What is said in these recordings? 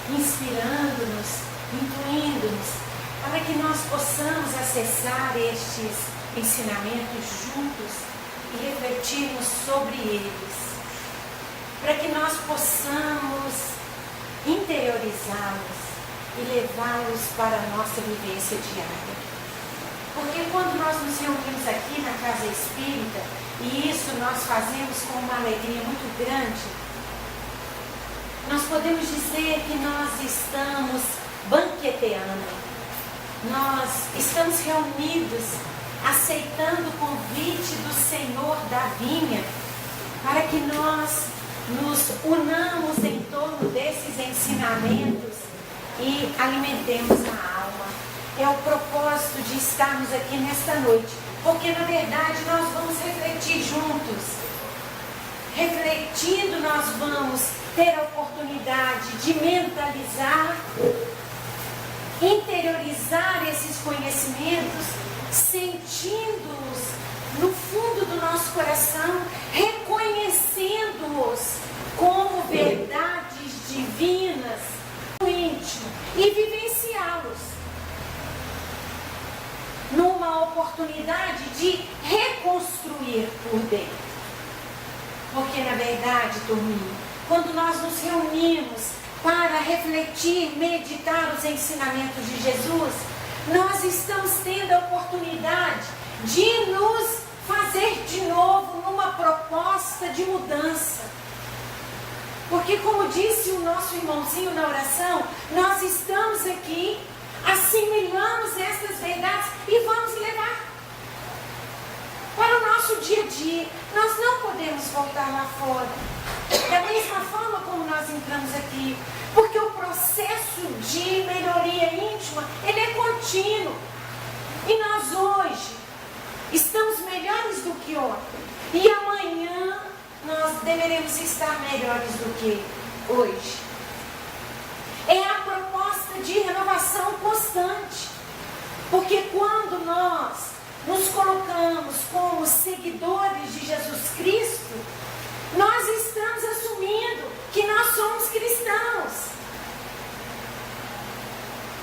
inspirando-nos, intuindo-nos, para que nós possamos acessar estes ensinamentos juntos e refletirmos sobre eles, para que nós possamos interiorizá-los e levá-los para a nossa vivência diária. Porque quando nós nos reunimos aqui na Casa Espírita, e isso nós fazemos com uma alegria muito grande, nós podemos dizer que nós estamos banqueteando, nós estamos reunidos, aceitando o convite do Senhor da vinha, para que nós nos unamos em torno desses ensinamentos e alimentemos a alma. É o propósito de estarmos aqui nesta noite, porque na verdade nós vamos refletir juntos. Refletindo, nós vamos ter a oportunidade de mentalizar, interiorizar esses conhecimentos, sentindo-os no fundo do nosso coração, reconhecendo-os como verdades divinas no íntimo e vivenciá-los numa oportunidade de reconstruir por dentro. Porque na verdade, turminha, quando nós nos reunimos para refletir, meditar os ensinamentos de Jesus, nós estamos tendo a oportunidade de nos fazer de novo numa proposta de mudança. Porque como disse o nosso irmãozinho na oração, nós estamos aqui, assimilamos estas verdades e vamos levar para o nosso dia a dia. Nós não podemos voltar lá fora da mesma forma como nós entramos aqui, porque o processo de melhoria íntima, ele é contínuo. E nós hoje estamos melhores do que ontem, e amanhã nós deveremos estar melhores do que hoje. É a proposta de renovação constante, porque quando nós nos colocamos como seguidores de Jesus Cristo, nós estamos assumindo que nós somos cristãos.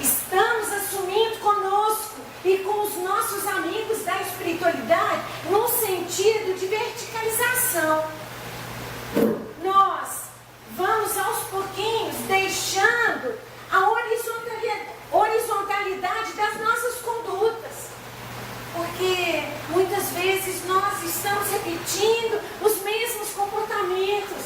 Estamos assumindo conosco e com os nossos amigos da espiritualidade no sentido de verticalização. Nós vamos aos pouquinhos deixando a horizontalidade das nossas condutas. Porque muitas vezes nós estamos repetindo os mesmos comportamentos,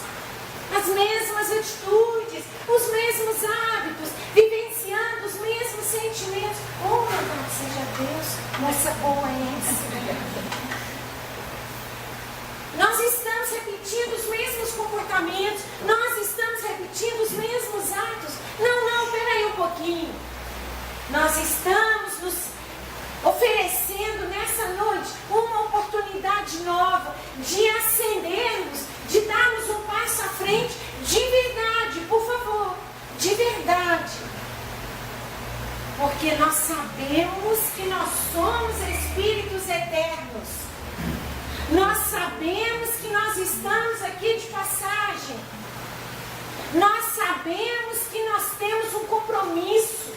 as mesmas atitudes, os mesmos hábitos, vivenciando os mesmos sentimentos. Oh, louvado seja Deus, moça boa essa. Nós estamos repetindo os mesmos comportamentos, nós estamos repetindo os mesmos atos. Não, peraí um pouquinho. Nós estamos nos oferecendo nessa noite uma oportunidade nova de ascendermos, de darmos um passo à frente, de verdade, por favor, de verdade. Porque nós sabemos que nós somos espíritos eternos. Nós sabemos que nós estamos aqui de passagem. Nós sabemos que nós temos um compromisso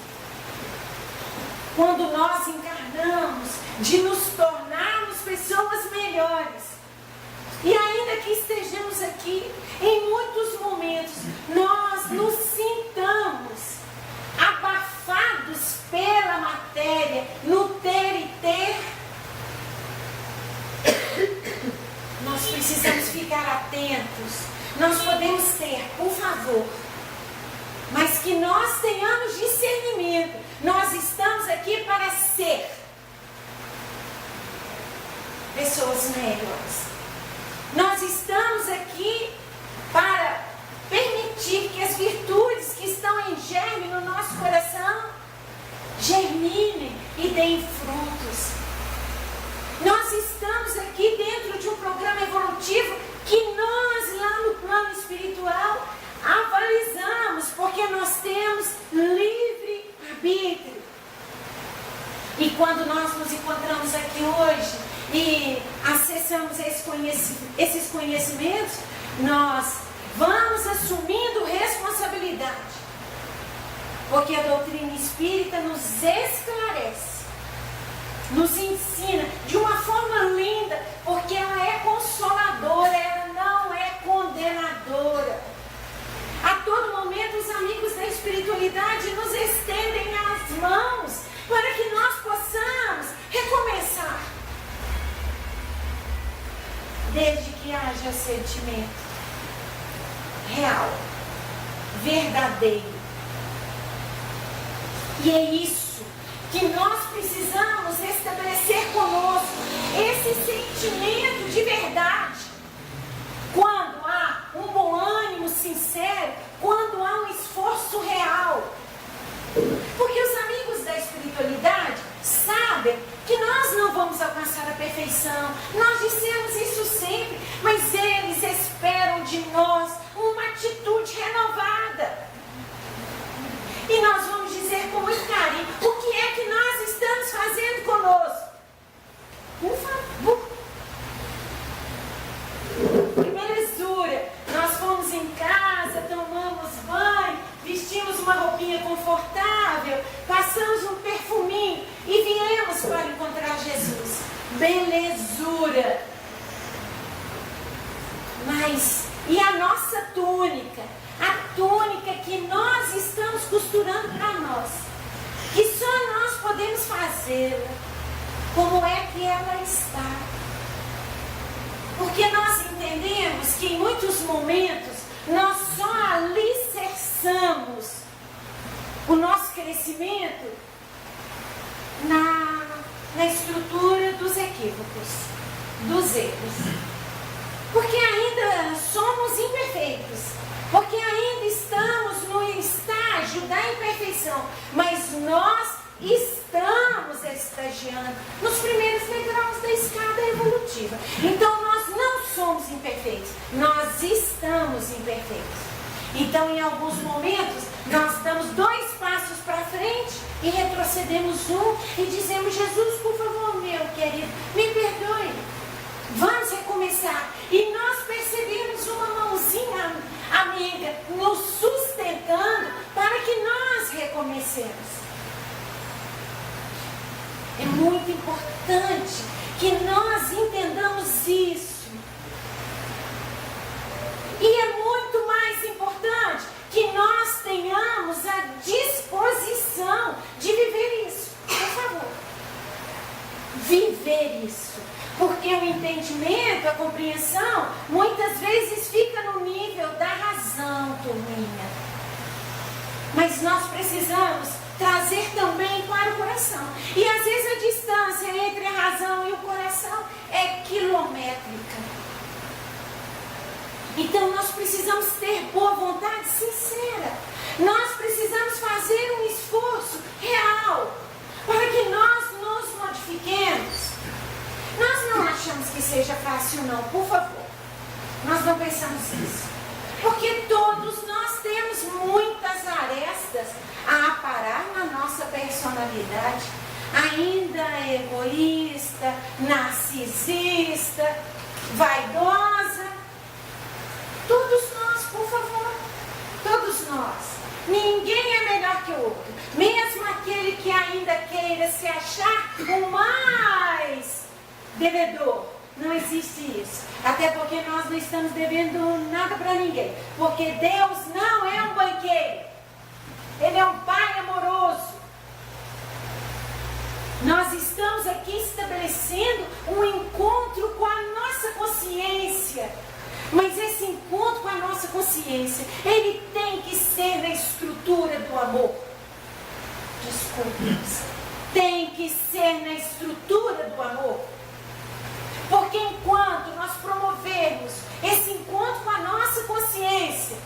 quando nós encarnamos, de nos tornarmos pessoas melhores. E ainda que estejamos aqui, em muitos momentos, nós nos sintamos abafados pela matéria, no ter e ter. Nós precisamos ficar atentos. Nós podemos ter, por favor, mas que nós tenhamos discernimento. Nós estamos aqui para ser pessoas melhores. Nós estamos aqui para permitir que as virtudes que estão em germe no nosso coração germinem e deem frutos. Nós estamos aqui dentro de um programa evolutivo que nós, lá no plano espiritual, avalizamos, porque nós temos livre-arbítrio. E quando nós nos encontramos aqui hoje e acessamos esses conhecimentos, nós vamos assumindo responsabilidade. Porque a doutrina espírita nos esclarece, nos ensina de uma forma linda, porque ela é consoladora, ela não é condenadora. A todo momento os amigos da espiritualidade nos estendem as mãos para que nós possamos recomeçar. Desde que haja sentimento real, verdadeiro. E é isso que nós precisamos estabelecer conosco, esse sentimento de verdade. Quando há um bom ânimo sincero, quando há um esforço real. Porque os amigos da espiritualidade sabem que nós não vamos alcançar a perfeição. Nós dissemos isso sempre, mas eles esperam de nós uma atitude renovada. E nós vamos dizer com muito carinho, o que é que nós estamos fazendo conosco? Por favor. Belezura. Nós fomos em casa, tomamos banho, vestimos uma roupinha confortável, passamos um perfuminho e viemos para encontrar Jesus. Belezura. Mas, e a nossa túnica? A túnica que nós estamos costurando para nós, que só nós podemos fazê-la, como é que ela está? Porque nós entendemos que em muitos momentos nós só alicerçamos o nosso crescimento na estrutura dos equívocos, dos erros. Porque ainda somos imperfeitos. Porque ainda estamos no estágio da imperfeição. Mas nós estamos estagiando nos primeiros degraus da escada evolutiva. Então nós não somos imperfeitos. Nós estamos imperfeitos. Então em alguns momentos nós damos 2 passos para frente e retrocedemos um e dizemos: Jesus, por favor, meu querido, me perdoe. Vamos recomeçar. E nós percebemos uma mãozinha amiga nos sustentando para que nós recomecemos. É muito importante que nós entendamos isso. E é muito mais importante que nós tenhamos a disposição de viver isso. Por favor. Viver isso. Porque o entendimento, a compreensão, muitas vezes fica no nível da razão, turminha. Mas nós precisamos trazer também para o coração. E às vezes a distância entre a razão e o coração é quilométrica. Então nós precisamos ter boa vontade sincera. Nós precisamos fazer um esforço real para que nós nos modifiquemos. Nós não achamos que seja fácil não, por favor. Nós não pensamos isso. Porque todos nós temos muitas arestas a aparar na nossa personalidade. Ainda egoísta, narcisista, vaidosa. Todos nós, por favor. Todos nós. Ninguém é melhor que o outro. Mesmo aquele que ainda queira se achar o mais devedor. Não existe isso. Até porque nós não estamos devendo nada para ninguém. Porque Deus não é um banqueiro. Ele é um Pai amoroso. Nós estamos aqui estabelecendo um encontro com a nossa consciência. Mas esse encontro com a nossa consciência, ele tem que ser na estrutura do amor. Desculpe. Tem que ser na estrutura do amor. Porque enquanto nós promovermos esse encontro com a nossa consciência,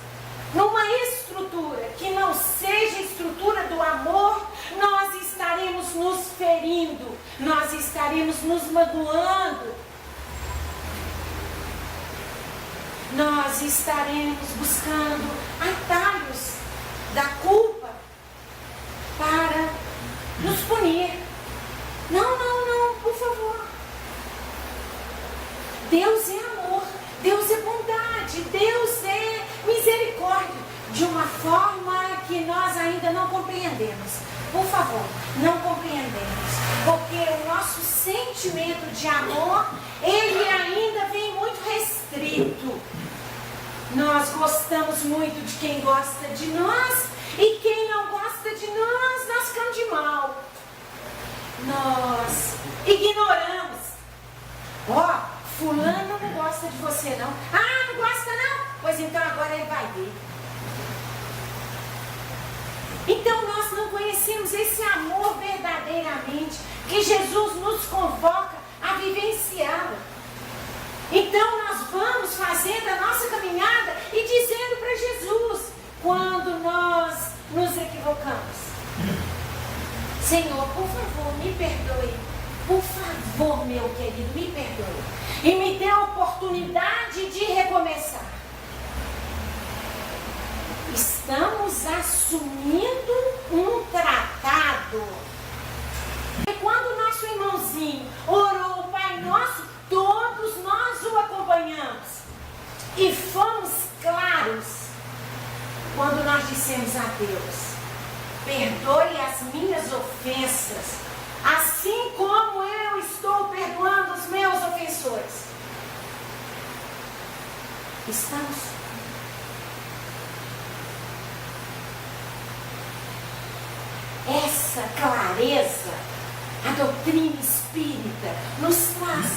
numa estrutura que não seja a estrutura do amor, nós estaremos nos ferindo, nós estaremos nos magoando, nós estaremos buscando atalhos da culpa para nos punir. Não, por favor. Deus é amor, Deus é bondade, Deus é misericórdia, de uma forma que nós ainda não compreendemos. Por favor, não compreendemos. Porque o nosso sentimento de amor, ele ainda vem muito restrito. Nós gostamos muito de quem gosta de nós, e quem não gosta de nós, nós ficamos de mal. Nós ignoramos. Ó, fulano não gosta de você não. Ah, não gosta não? Pois então agora ele vai ver. Então nós não conhecemos esse amor verdadeiramente, que Jesus nos convoca a vivenciá-lo. Então nós vamos fazendo a nossa caminhada e dizendo para Jesus, quando nós nos equivocamos: Senhor, por favor, me perdoe. Por favor, meu querido, me perdoe. E me dê a oportunidade de recomeçar. Estamos assumindo um tratado. E quando o nosso irmãozinho orou o Pai Nosso, todos nós o acompanhamos. E fomos claros quando nós dissemos a Deus: perdoe as minhas ofensas, assim como eu estou perdoando os meus ofensores. Estamos. Essa clareza a doutrina espírita nos traz,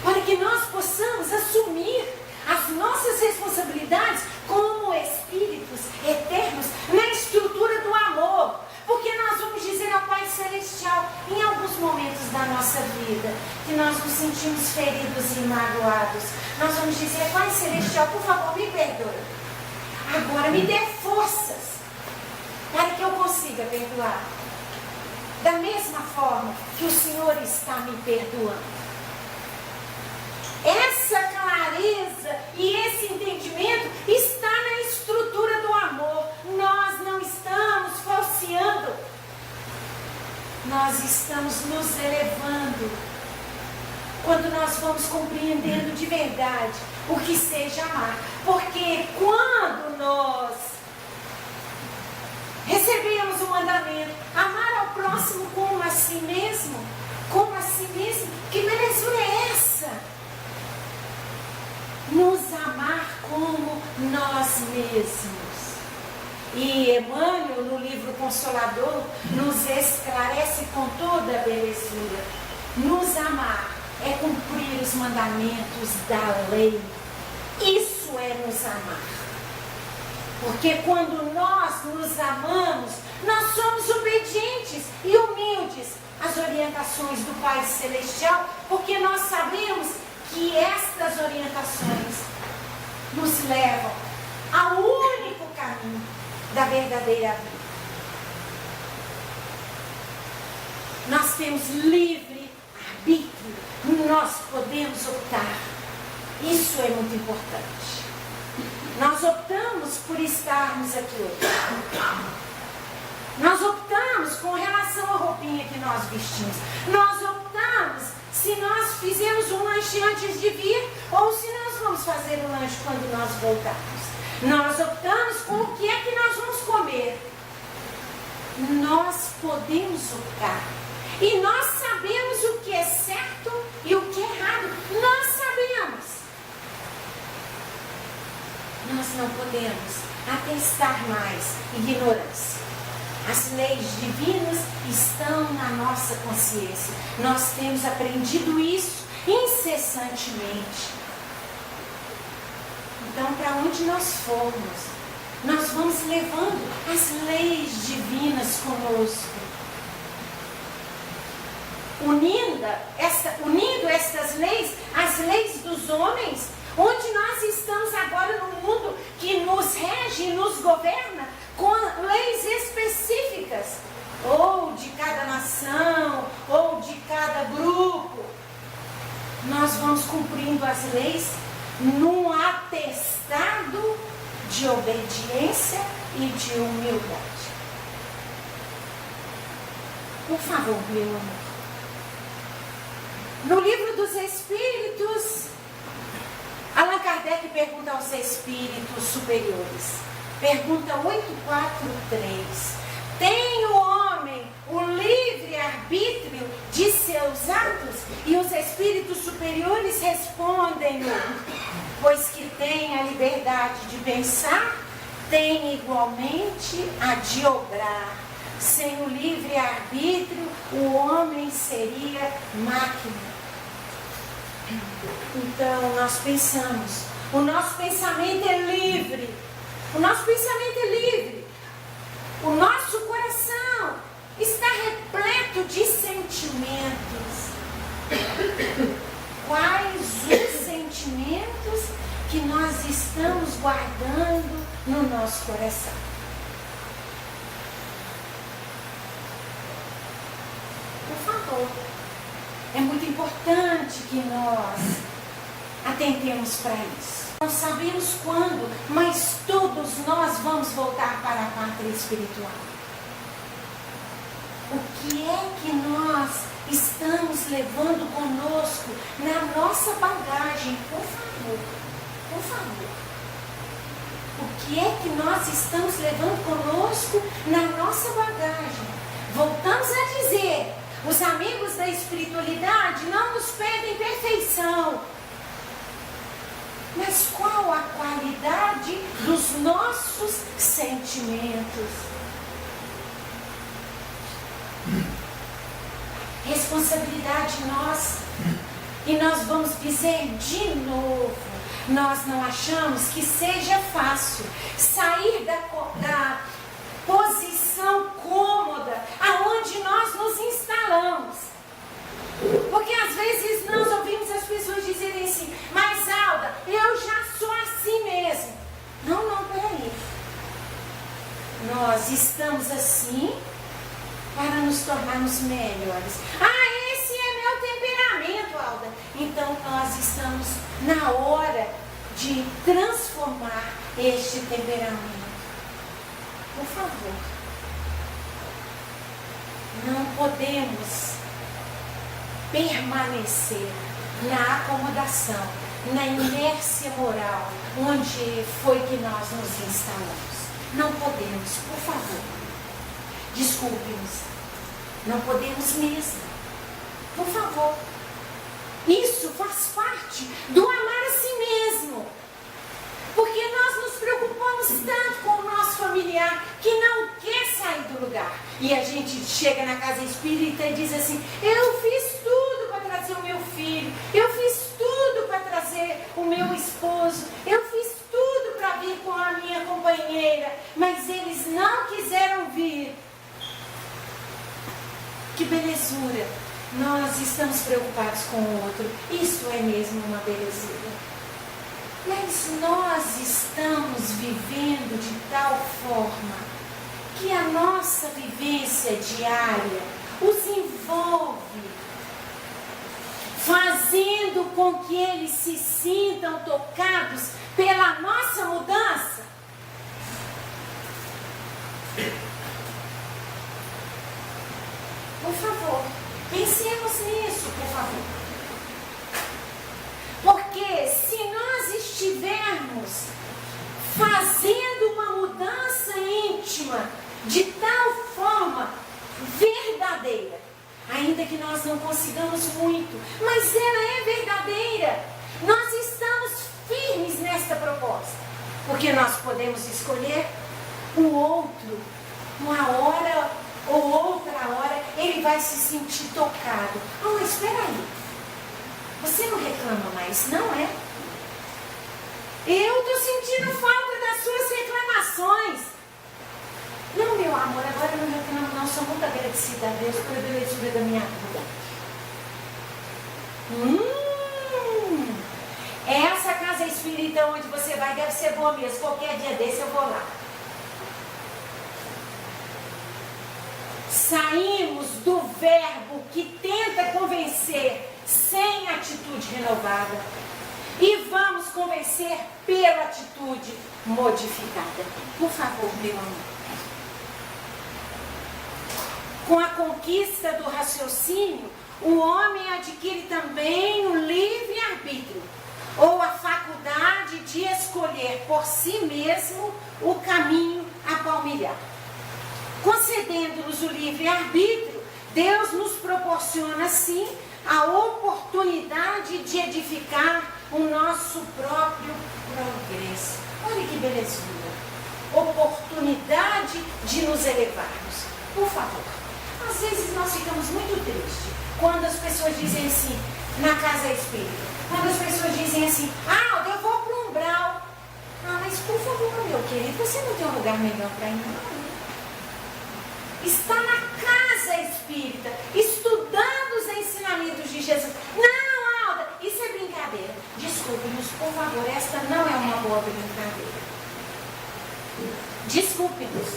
para que nós possamos assumir as nossas responsabilidades como espíritos eternos na estrutura do amor. Porque nós vamos dizer ao Pai Celestial, em alguns momentos da nossa vida, que nós nos sentimos feridos e magoados, nós vamos dizer: Pai Celestial, por favor, me perdoe. Agora me dê forças para que eu consiga perdoar. Da mesma forma que o Senhor está me perdoando. Essa clareza e esse entendimento está na estrutura do amor. Nós não estamos falseando. Nós estamos nos elevando. Quando nós vamos compreendendo de verdade o que seja amar. Porque quando nós recebemos o mandamento: amar ao próximo como a si mesmo, que belezura é essa? Nos amar como nós mesmos. E Emmanuel, no livro Consolador, nos esclarece com toda a belezura. Nos amar é cumprir os mandamentos da lei. Isso é nos amar. Porque quando nós nos amamos, nós somos obedientes e humildes às orientações do Pai Celestial, porque nós sabemos que estas orientações nos levam ao único caminho da verdadeira vida. Nós temos livre arbítrio, nós podemos optar. Isso é muito importante. Nós optamos por estarmos aqui hoje. Nós optamos com relação à roupinha que nós vestimos. Nós optamos se nós fizemos um lanche antes de vir ou se nós vamos fazer o lanche quando nós voltarmos. Nós optamos com o que é que nós vamos comer. Nós podemos optar. E nós sabemos o que é certo e o que é errado. Nós sabemos. Nós não podemos atestar mais ignorância. As leis divinas estão na nossa consciência. Nós temos aprendido isso incessantemente. Então, para onde nós formos, nós vamos levando as leis divinas conosco. Unindo estas leis, as leis dos homens, onde nós estamos agora no mundo que nos rege e nos governa com leis específicas, ou de cada nação, ou de cada grupo. Nós vamos cumprindo as leis num atestado de obediência e de humildade. Por favor, meu amor. No Livro dos Espíritos, Allan Kardec pergunta aos espíritos superiores. Pergunta 843. seus atos? E os espíritos superiores respondem-no: pois que tem a liberdade de pensar, tem igualmente a de obrar. Sem o livre-arbítrio, o homem seria máquina. Então, nós pensamos, o nosso pensamento é livre. O nosso pensamento é livre. O nosso coração está repleto de sentimentos. Quais os sentimentos que nós estamos guardando no nosso coração? Por favor, é muito importante que nós atentemos para isso. Não sabemos quando, mas todos nós vamos voltar para a pátria espiritual. O que é que nós estamos levando conosco na nossa bagagem? Por favor, por favor. O que é que nós estamos levando conosco na nossa bagagem? Voltamos a dizer, os amigos da espiritualidade não nos pedem perfeição. Mas qual a qualidade dos nossos sentimentos? Responsabilidade nossa. E nós vamos dizer de novo, nós não achamos que seja fácil sair da posição cômoda aonde nós nos instalamos. Porque às vezes nós ouvimos as pessoas dizerem assim, mas Alda, eu já sou assim mesmo. Não, peraí. Nós estamos assim para nos tornarmos melhores. Ah, esse é meu temperamento, Alda. Então nós estamos na hora de transformar este temperamento. Por favor. Não podemos permanecer na acomodação, na inércia moral, onde foi que nós nos instalamos. Não podemos, por favor. Desculpe-nos. Não podemos mesmo. Por favor. Isso faz parte do amar a si mesmo. Porque nós nos preocupamos tanto com o nosso familiar que não quer sair do lugar. E a gente chega na casa espírita e diz assim, eu fiz tudo para trazer o meu filho, eu fiz tudo para trazer o meu esposo, eu fiz tudo para vir com a minha companheira, mas eles não quiseram vir. Que belezura! Nós estamos preocupados com o outro. Isso é mesmo uma belezura. Mas nós estamos vivendo de tal forma que a nossa vivência diária os envolve, fazendo com que eles se sintam tocados pela nossa mudança. Por favor, pensemos nisso, por favor. Porque se nós estivermos fazendo uma mudança íntima de tal forma verdadeira, ainda que nós não consigamos muito, mas ela é verdadeira, nós estamos firmes nesta proposta, porque nós podemos escolher o outro, uma hora ou outra hora, ele vai se sentir tocado. Oh, espera aí. Você não reclama mais, não é? Eu estou sentindo falta das suas reclamações. Não, meu amor, agora eu não reclamo não. Sou muito agradecida a Deus pela belezura da minha vida. Essa casa espírita onde você vai deve ser boa mesmo. Qualquer dia desse eu vou lá. Saímos do verbo que tenta convencer sem atitude renovada e vamos convencer pela atitude modificada. Por favor, meu amor. Com a conquista do raciocínio, o homem adquire também o livre-arbítrio, ou a faculdade de escolher por si mesmo o caminho a palmilhar. Concedendo-nos o livre-arbítrio, Deus nos proporciona, sim, a oportunidade de edificar o nosso próprio progresso. Olha que belezura. Oportunidade de nos elevarmos. Por favor. Às vezes nós ficamos muito tristes quando as pessoas dizem assim, na casa espírita, quando as pessoas dizem assim, eu vou para o umbral. Mas por favor, meu querido, você não tem um lugar melhor para ir, não? Está na casa espírita, estudando os ensinamentos de Jesus. Não, Alda, isso é brincadeira. Desculpe-nos, por favor, esta não é uma boa brincadeira. Desculpe-nos.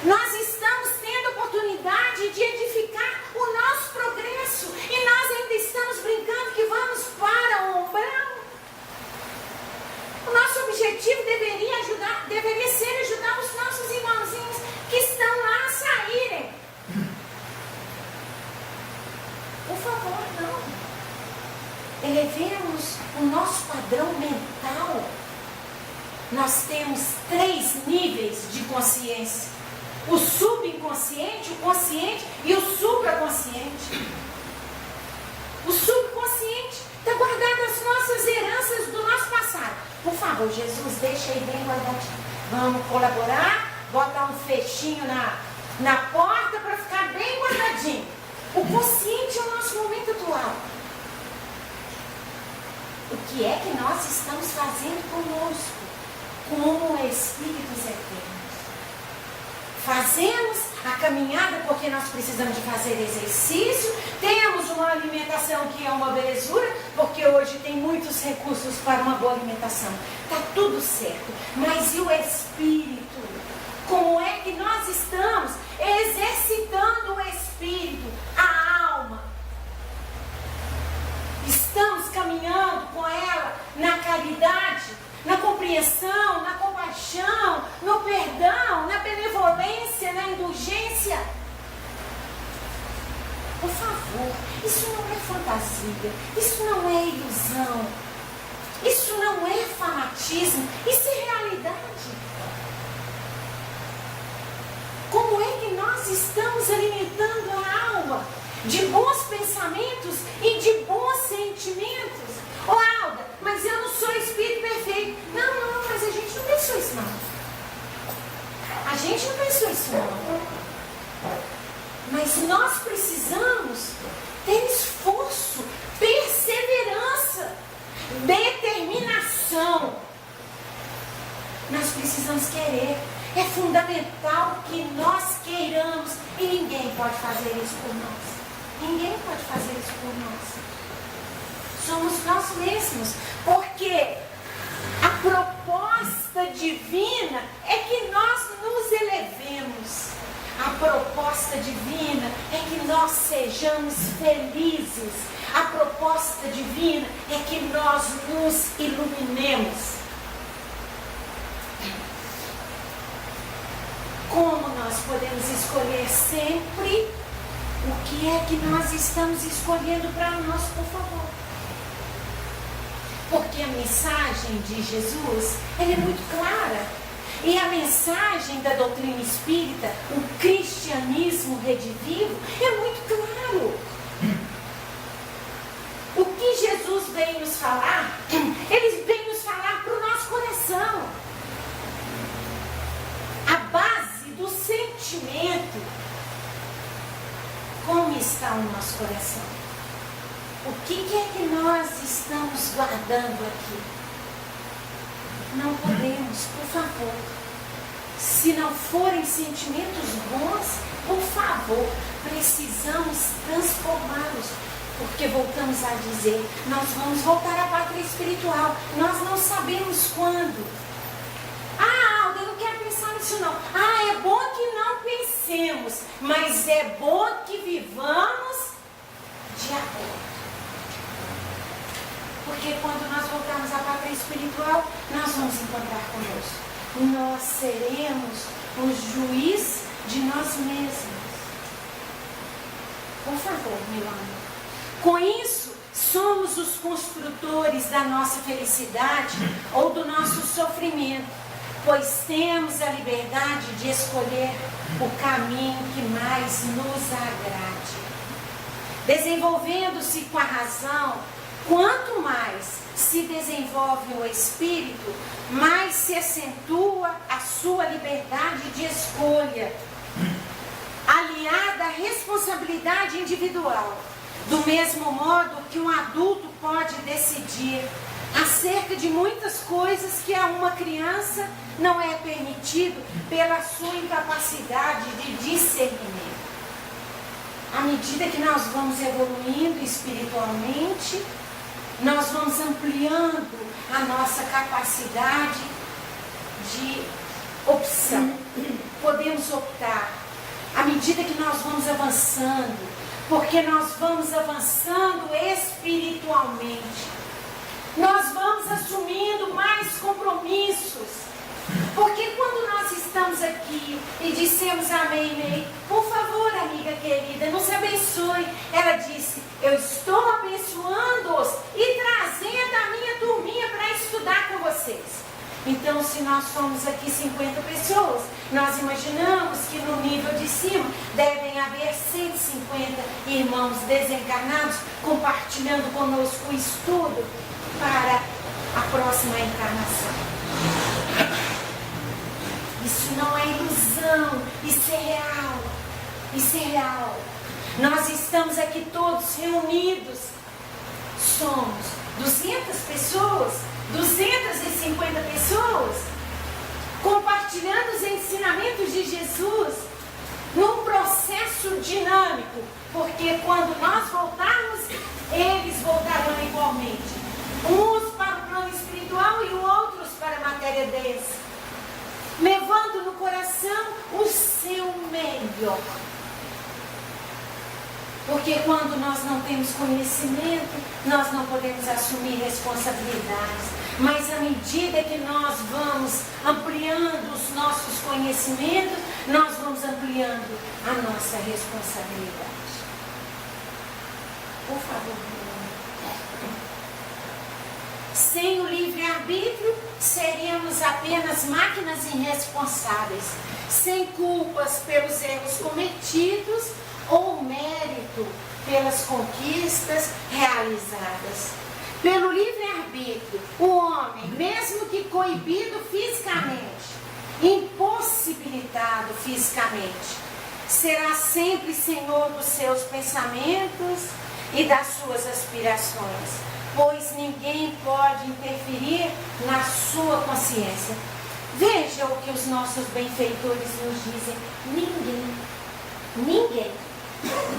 Nós estamos tendo oportunidade de edificar o nosso progresso e nós ainda estamos brincando que vamos para o umbral. O nosso objetivo deveria ser ajudar os nossos irmãozinhos que estão lá a saírem. Por favor, não. Elevemos o nosso padrão mental. Nós temos 3 níveis de consciência. O subconsciente, o consciente e o supraconsciente. O subconsciente está guardado as nossas heranças do nosso passado. Por favor, Jesus, deixa aí bem guardadinho. Vamos colaborar, botar um fechinho na porta para ficar bem guardadinho. O consciente é o nosso momento atual. O que é que nós estamos fazendo conosco, como espíritos eternos? Fazemos a caminhada porque nós precisamos de fazer exercício, temos uma alimentação que é uma belezura, porque hoje tem muitos recursos para uma boa alimentação. Está tudo certo. Mas e o espírito? Como é que nós estamos exercitando o espírito, a alma? Estamos caminhando com ela na caridade, na compreensão, na compaixão, no perdão, na benevolência, na indulgência. Por favor, isso não é fantasia, isso não é ilusão, isso não é fanatismo, isso é realidade. Como é que nós estamos alimentando a alma de bons pensamentos e de bons sentimentos? Alda, mas eu não sou espírito perfeito. Não, mas a gente não pensou isso não. A gente não pensou isso não. Mas nós precisamos ter esforço, perseverança, determinação. Nós precisamos querer. É fundamental que nós queiramos. E ninguém pode fazer isso por nós. Ninguém pode fazer isso por nós. Somos nós mesmos, porque a proposta divina é que nós nos elevemos. A proposta divina é que nós sejamos felizes. A proposta divina é que nós nos iluminemos. Como nós podemos escolher sempre o que é que nós estamos escolhendo para nós, por favor? Porque a mensagem de Jesus, ela é muito clara. E a mensagem da doutrina espírita, o cristianismo redivivo, é muito claro. O que Jesus veio nos falar, ele veio nos falar para o nosso coração. A base do sentimento. Como está o nosso coração? O que é que nós estamos guardando aqui? Não podemos, por favor. Se não forem sentimentos bons, por favor, precisamos transformá-los. Porque voltamos a dizer, nós vamos voltar à pátria espiritual. Nós não sabemos quando. Alda, eu não quero pensar nisso não. É bom que não pensemos, mas é bom que vivamos de acordo. Porque quando nós voltarmos à pátria espiritual, nós vamos encontrar conosco. Nós seremos o juiz de nós mesmos. Por favor, meu amor. Com isso, somos os construtores da nossa felicidade ou do nosso sofrimento. pois temos a liberdade de escolher o caminho que mais nos agrade. Desenvolvendo-se com a razão, quanto mais se desenvolve o espírito, mais se acentua a sua liberdade de escolha, aliada à responsabilidade individual. Do mesmo modo que um adulto pode decidir acerca de muitas coisas que a uma criança não é permitido pela sua incapacidade de discernimento. À medida que nós vamos evoluindo espiritualmente, nós vamos ampliando a nossa capacidade de opção. Podemos optar à medida que nós vamos avançando, porque nós vamos avançando espiritualmente. Nós vamos assumindo mais compromissos. Porque quando nós estamos aqui e dissemos amém, por favor, amiga querida, nos abençoe. Ela disse, eu estou abençoando-os e trazendo a minha turminha para estudar com vocês. Então, se nós somos aqui 50 pessoas, nós imaginamos que no nível de cima devem haver 150 irmãos desencarnados compartilhando conosco o estudo para a próxima encarnação. Isso não é ilusão, isso é real. Isso é real. Nós estamos aqui todos reunidos. Somos 200 pessoas, 250 pessoas, compartilhando os ensinamentos de Jesus num processo dinâmico, porque quando nós voltarmos, eles voltarão igualmente. Uns para o plano espiritual e outros para a matéria densa, levando no coração o seu melhor. Porque quando nós não temos conhecimento, nós não podemos assumir responsabilidades. Mas à medida que nós vamos ampliando os nossos conhecimentos, nós vamos ampliando a nossa responsabilidade. Por favor. Sem o livre-arbítrio, seríamos apenas máquinas irresponsáveis, sem culpas pelos erros cometidos ou mérito pelas conquistas realizadas. Pelo livre-arbítrio, o homem, mesmo que coibido fisicamente, impossibilitado fisicamente, será sempre senhor dos seus pensamentos e das suas aspirações, pois ninguém pode interferir na sua consciência. Veja o que os nossos benfeitores nos dizem: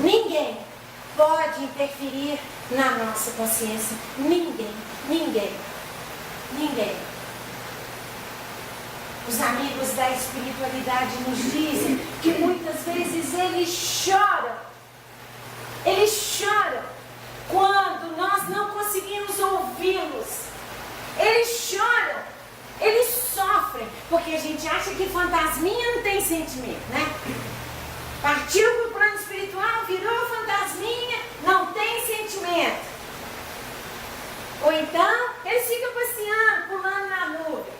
ninguém pode interferir na nossa consciência. Ninguém. Os amigos da espiritualidade nos dizem que muitas vezes eles choram quando nós não conseguimos ouvi-los. Eles choram, eles sofrem, porque a gente acha que fantasminha não tem sentimento, né? Partiu para o plano espiritual, virou fantasminha, não tem sentimento. Ou então, eles ficam passeando, pulando na nuvem.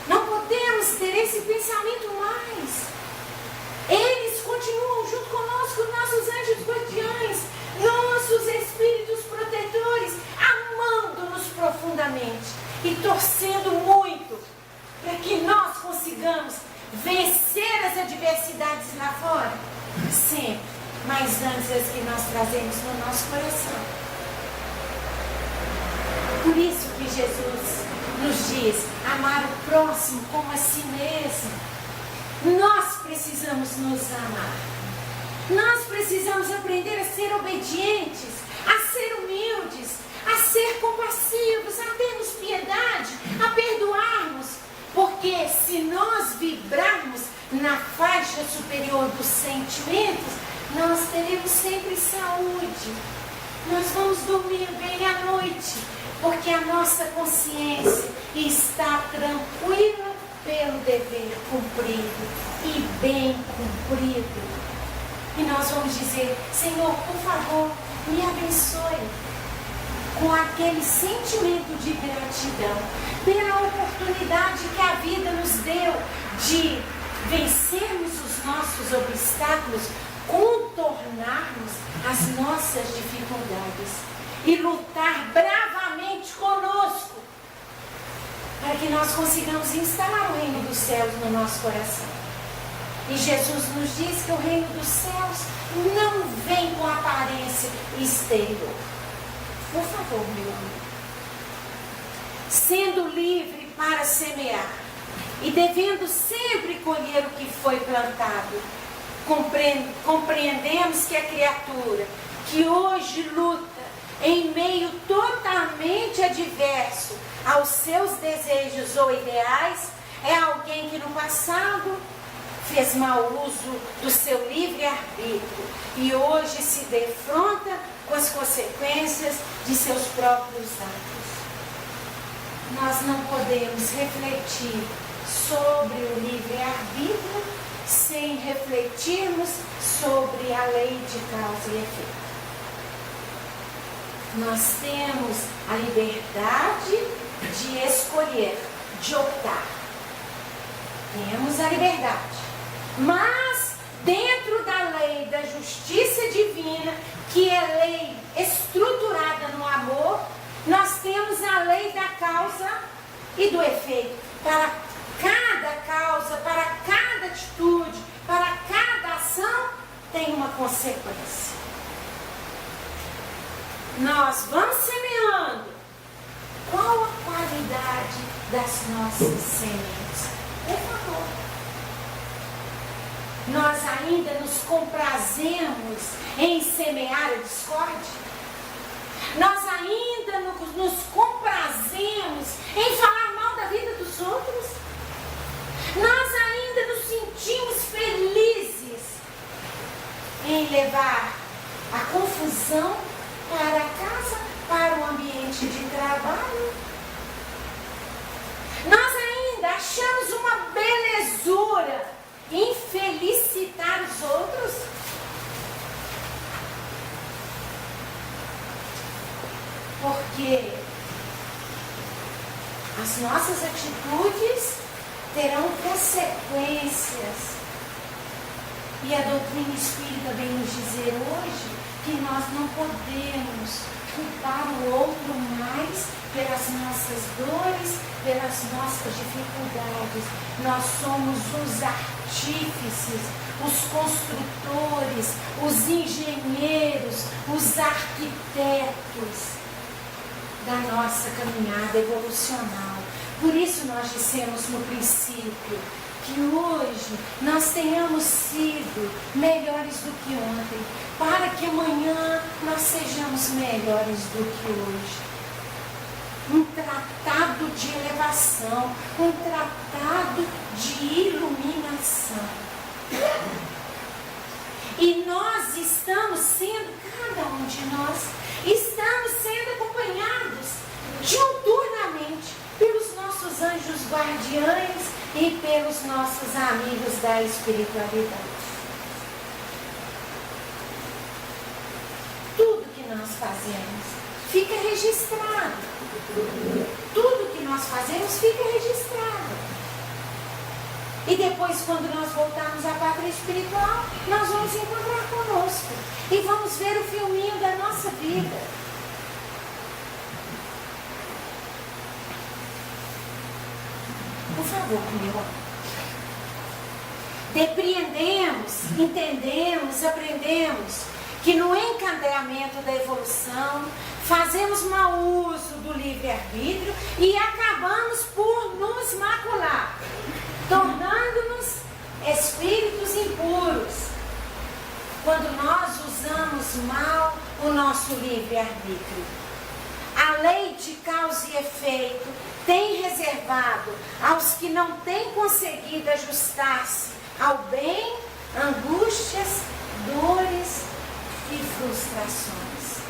Não podemos ter esse pensamento mais. Eles continuam junto conosco, nossos anjos guardiães, nossos espíritos protetores, amando-nos profundamente e torcendo muito para que nós consigamos vencer as adversidades lá fora, sempre, mas antes as que nós trazemos no nosso coração. Por isso que Jesus nos diz, amar o próximo como a si mesmo. Nós precisamos nos amar. Nós precisamos aprender a ser obedientes, a ser humildes, a ser compassivos, a termos piedade, a perdoarmos. Porque se nós vibrarmos na faixa superior dos sentimentos, nós teremos sempre saúde. Nós vamos dormir bem à noite, porque a nossa consciência está tranquila pelo dever cumprido e bem cumprido. E nós vamos dizer, Senhor, por favor, me abençoe com aquele sentimento de gratidão pela oportunidade que a vida nos deu de vencermos os nossos obstáculos, contornarmos as nossas dificuldades e lutar bravamente conosco para que nós consigamos instalar o reino dos céus no nosso coração. E Jesus nos diz que o reino dos céus não vem com aparência exterior. Por favor, meu amigo. Sendo livre para semear e devendo sempre colher o que foi plantado, compreendemos que a criatura que hoje luta em meio totalmente adverso aos seus desejos ou ideais é alguém que no passado fez mau uso do seu livre-arbítrio e hoje se defronta com as consequências de seus próprios atos. Nós não podemos refletir sobre o livre-arbítrio sem refletirmos sobre a lei de causa e efeito. Nós temos a liberdade de escolher, de optar. Temos a liberdade. Mas, dentro da lei da justiça divina, que é lei estruturada no amor, nós temos a lei da causa e do efeito. Para cada causa, para cada atitude, para cada ação, tem uma consequência. Nós vamos semeando. Qual a qualidade das nossas sementes? Por favor. Nós ainda nos comprazemos em semear a discórdia? Nós ainda nos comprazemos em falar mal da vida dos outros? Nós ainda nos sentimos felizes em levar a confusão para a casa, para o ambiente de trabalho? Nós ainda achamos uma belezura em felicitar os outros? Porque as nossas atitudes terão consequências. E a doutrina espírita vem nos dizer hoje que nós não podemos culpar o outro mais pelas nossas dores, pelas nossas dificuldades. Nós somos os artífices, os construtores, os engenheiros, os arquitetos da nossa caminhada evolucional. Por isso nós dissemos no princípio que hoje nós tenhamos sido melhores do que ontem, para que amanhã nós sejamos melhores do que hoje. Um tratado de elevação, um tratado de iluminação. E nós estamos sendo, cada um de nós, estamos sendo acompanhados diuturnamente pelos nossos anjos guardiães e pelos nossos amigos da espiritualidade. Tudo que nós fazemos fica registrado. Tudo que nós fazemos fica registrado. E depois, quando nós voltarmos à pátria espiritual, nós vamos encontrar conosco. E vamos ver o filminho da nossa vida. Por favor, comigo. Depreendemos, entendemos, aprendemos que no encadeamento da evolução fazemos mau uso do livre-arbítrio e acabamos por nos macular, tornando-nos espíritos impuros, quando nós usamos mal o nosso livre-arbítrio. A lei de causa e efeito tem reservado aos que não têm conseguido ajustar-se ao bem, angústias, dores e frustrações.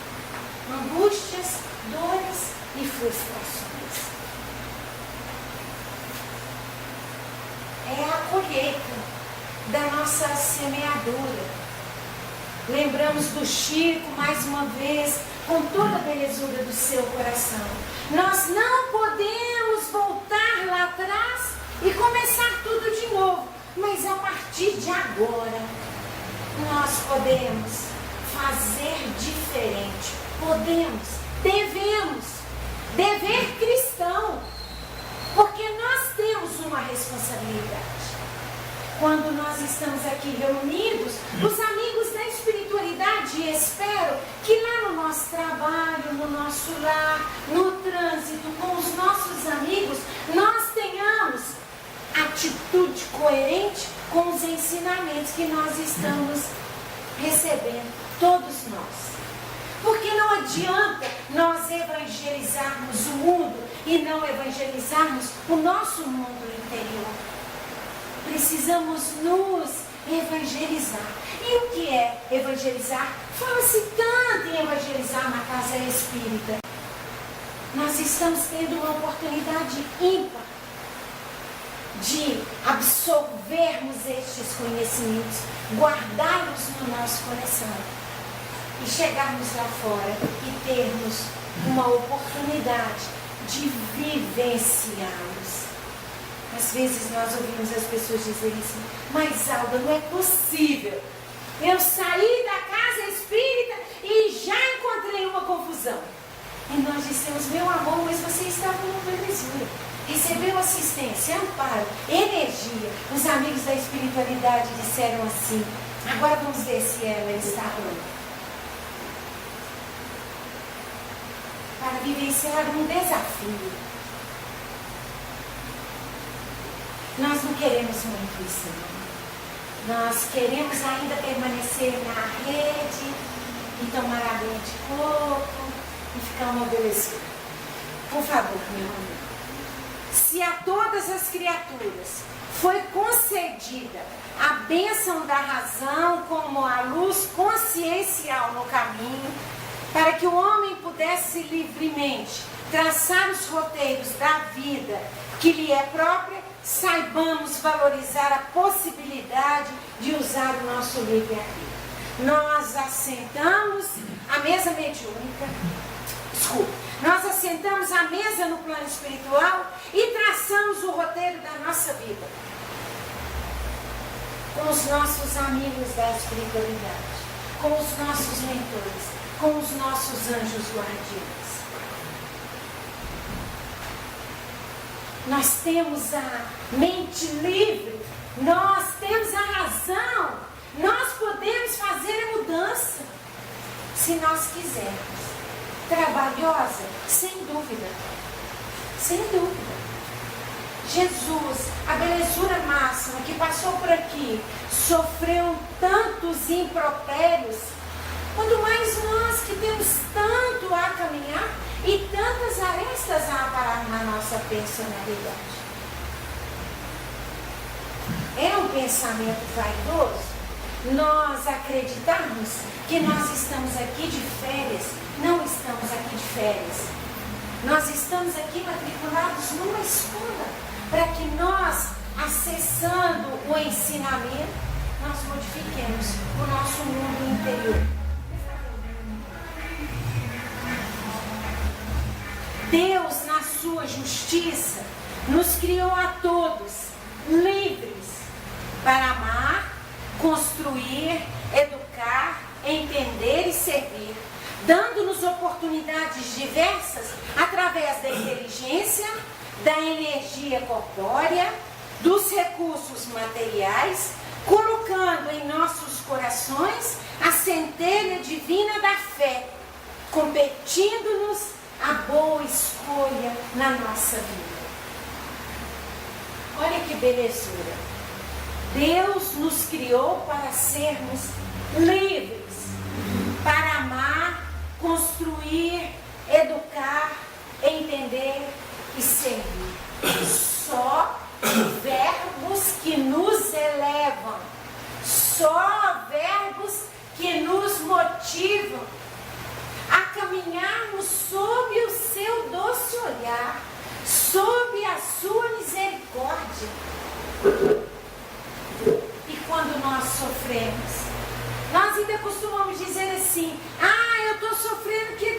Angústias, dores e frustrações. É a colheita da nossa semeadura. Lembramos do Chico, mais uma vez, com toda a belezura do seu coração. Nós não podemos voltar lá atrás e começar tudo de novo, mas a partir de agora, nós podemos fazer diferente. Podemos, devemos, dever cristão, porque nós temos uma responsabilidade. Quando nós estamos aqui reunidos, os amigos da espiritualidade, espero que lá no nosso trabalho, no nosso lar, no trânsito, com os nossos amigos, nós tenhamos atitude coerente com os ensinamentos que nós estamos recebendo, todos nós. Porque não adianta nós evangelizarmos o mundo e não evangelizarmos o nosso mundo interior. Precisamos nos evangelizar. E o que é evangelizar? Fala-se tanto em evangelizar na casa espírita. Nós estamos tendo uma oportunidade ímpar de absorvermos estes conhecimentos, guardá-los no nosso coração e chegarmos lá fora e termos uma oportunidade de vivenciá-los. Às vezes nós ouvimos as pessoas dizerem assim: mas Alda, não é possível, eu saí da casa espírita e já encontrei uma confusão. E nós dissemos: meu amor, mas você estava numa belezura, recebeu assistência, amparo, energia. Os amigos da espiritualidade disseram assim: agora vamos ver se ela está pronta para vivenciar um desafio. Nós não queremos muito isso, não. Nós queremos ainda permanecer na rede e tomar aguinha de coco e ficar uma belezura. Por favor, meu amigo. Se a todas as criaturas foi concedida a bênção da razão como a luz consciencial no caminho, para que o homem pudesse livremente traçar os roteiros da vida que lhe é própria, saibamos valorizar a possibilidade de usar o nosso livre-arbítrio. Nós assentamos a mesa mediúnica, nós assentamos a mesa no plano espiritual e traçamos o roteiro da nossa vida com os nossos amigos da espiritualidade, com os nossos mentores, com os nossos anjos guardiões. Nós temos a mente livre, nós temos a razão, nós podemos fazer a mudança, se nós quisermos. Trabalhosa? Sem dúvida. Sem dúvida. Jesus, a belezura máxima que passou por aqui, sofreu tantos impropérios, quanto mais nós que temos tanto a caminhar e tantas arestas a aparar na nossa personalidade. É um pensamento vaidoso nós acreditarmos que nós estamos aqui de férias. Não estamos aqui de férias. Nós estamos aqui matriculados numa escola, para que nós, acessando o ensinamento, nós modifiquemos o nosso mundo interior. Deus, na sua justiça, nos criou a todos livres para amar, construir, educar, entender e servir, dando-nos oportunidades diversas através da inteligência, da energia corpórea, dos recursos materiais, colocando em nossos corações a centelha divina da fé, competindo-nos a boa escolha na nossa vida. Olha que belezura. Deus nos criou para sermos livres, para amar, construir, educar, entender e servir. Só verbos que nos elevam, só verbos que nos motivam a caminharmos sob o seu doce olhar, sob a sua misericórdia. E quando nós sofremos, nós ainda costumamos dizer assim: eu estou sofrendo porque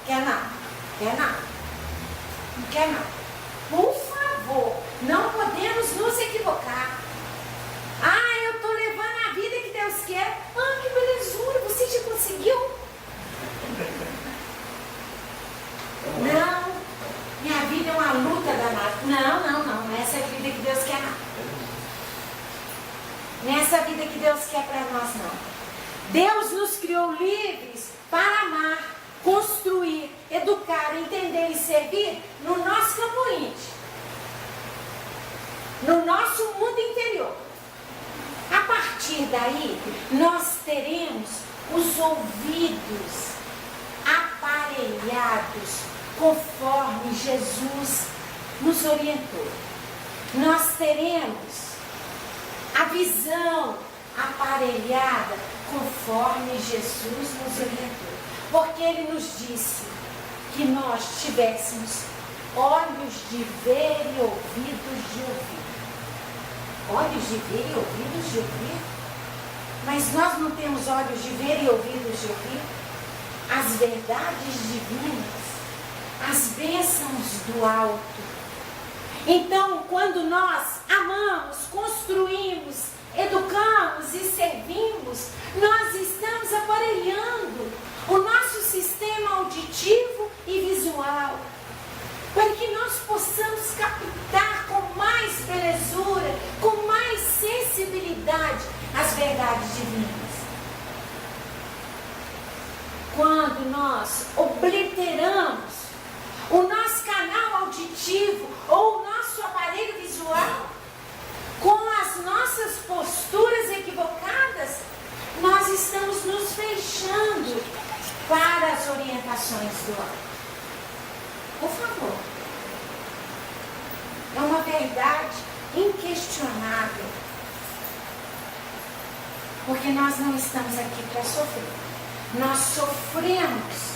Quer não? Quer não? Não quer não? Por favor, não podemos nos equivocar. Ah, eu estou levando a vida que Deus quer. Ah, que belezura, você já conseguiu? Não, minha vida é uma luta danada. Não é essa vida que Deus quer não. Não é essa vida que Deus quer para nós não. Deus nos criou livres para amar, construir, educar, entender e servir no nosso campo íntimo, no nosso mundo interior. A partir daí, nós teremos os ouvidos aparelhados conforme Jesus nos orientou. Nós teremos a visão aparelhada conforme Jesus nos orientou. Porque Ele nos disse que nós tivéssemos olhos de ver e ouvidos de ouvir. Olhos de ver e ouvidos de ouvir? Mas nós não temos olhos de ver e ouvidos de ouvir as verdades divinas, as bênçãos do alto. Então, quando nós amamos, construímos, educamos e servimos, nós estamos aparelhando o nosso sistema auditivo e visual, para que nós possamos captar com mais belezura, com mais sensibilidade as verdades divinas. Quando nós obliteramos o nosso canal auditivo ou o nosso aparelho visual com as nossas posturas equivocadas, nós estamos nos fechando para as orientações do alto. Por favor. É uma verdade inquestionável. Porque nós não estamos aqui para sofrer. Nós sofremos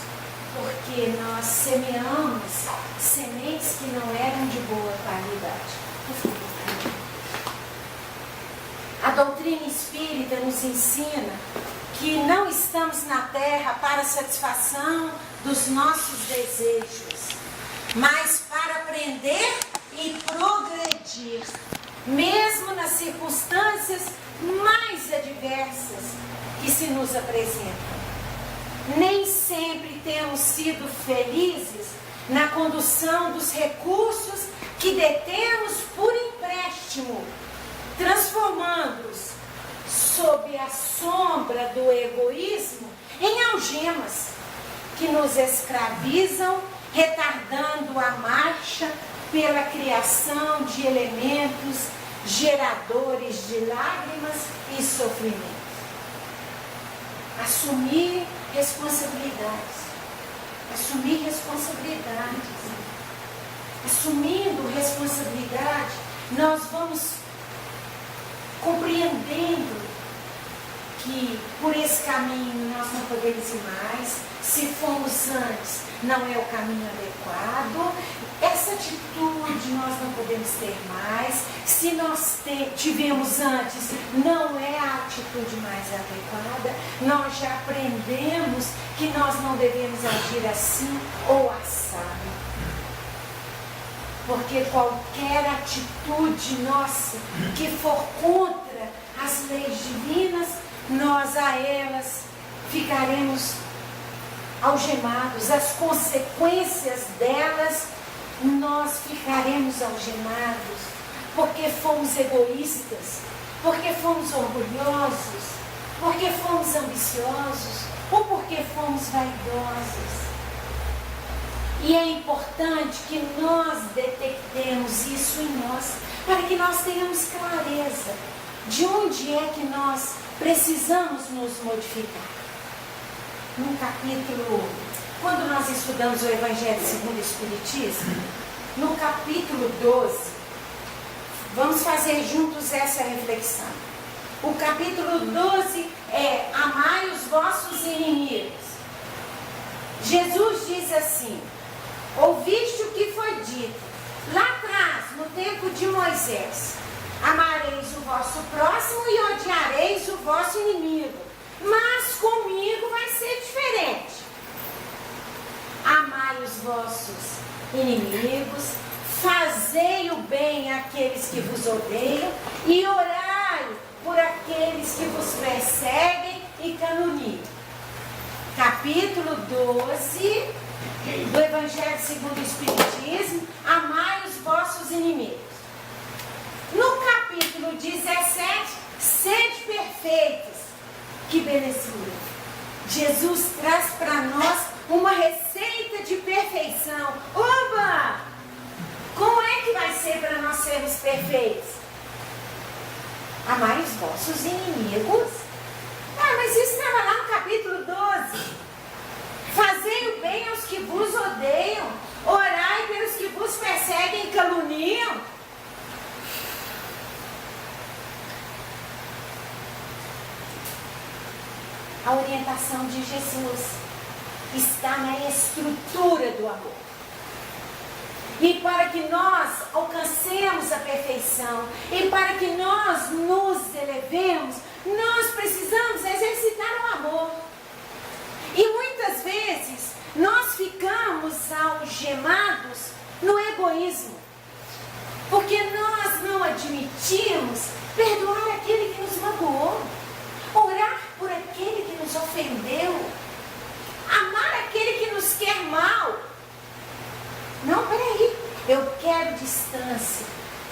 porque nós semeamos sementes que não eram de boa qualidade. Por favor. A doutrina espírita nos ensina que não estamos na terra para a satisfação dos nossos desejos, mas para aprender e progredir, mesmo nas circunstâncias mais adversas que se nos apresentam. Nem sempre temos sido felizes na condução dos recursos que detemos por empréstimo, transformando-os sob a sombra do egoísmo em algemas que nos escravizam, retardando a marcha pela criação de elementos geradores de lágrimas e sofrimento. Assumir responsabilidades. Assumir responsabilidades. Assumindo responsabilidade, nós vamos compreendendo que por esse caminho nós não podemos ir mais, se fomos antes não é o caminho adequado, essa atitude nós não podemos ter mais, se nós tivemos antes não é a atitude mais adequada, nós já aprendemos que nós não devemos agir assim ou assado. Porque qualquer atitude nossa que for contra as leis divinas, nós a elas ficaremos algemados. As consequências delas, nós ficaremos algemados. Porque fomos egoístas, porque fomos orgulhosos, porque fomos ambiciosos, ou porque fomos vaidosos. E é importante que nós detectemos isso em nós, para que nós tenhamos clareza de onde é que nós precisamos nos modificar. No capítulo, quando nós estudamos o Evangelho segundo o Espiritismo, no capítulo 12, vamos fazer juntos essa reflexão. O capítulo 12 é: amai os vossos inimigos. Jesus diz assim: ouviste o que foi dito lá atrás, no tempo de Moisés: amareis o vosso próximo e odiareis o vosso inimigo. Mas comigo vai ser diferente. amai os vossos inimigos, fazei o bem àqueles que vos odeiam e orai por aqueles que vos perseguem e caluniam. Capítulo 12 do Evangelho segundo o Espiritismo, amai os vossos inimigos. No capítulo 17, sede perfeitos. Que belezinha! Jesus traz para nós uma receita de perfeição. Oba! Como é que vai ser para nós sermos perfeitos? Amai os vossos inimigos. Ah, mas isso estava lá no capítulo 12. Fazei o bem aos que vos odeiam, orai pelos que vos perseguem e caluniam. A orientação de Jesus está na estrutura do amor. E para que nós alcancemos a perfeição, e para que nós nos elevemos, nós precisamos exercitar o amor. E muitas vezes nós ficamos algemados no egoísmo, porque nós não admitimos perdoar aquele que nos magoou, orar por aquele que nos ofendeu, amar aquele que nos quer mal. Não, peraí, eu quero distância.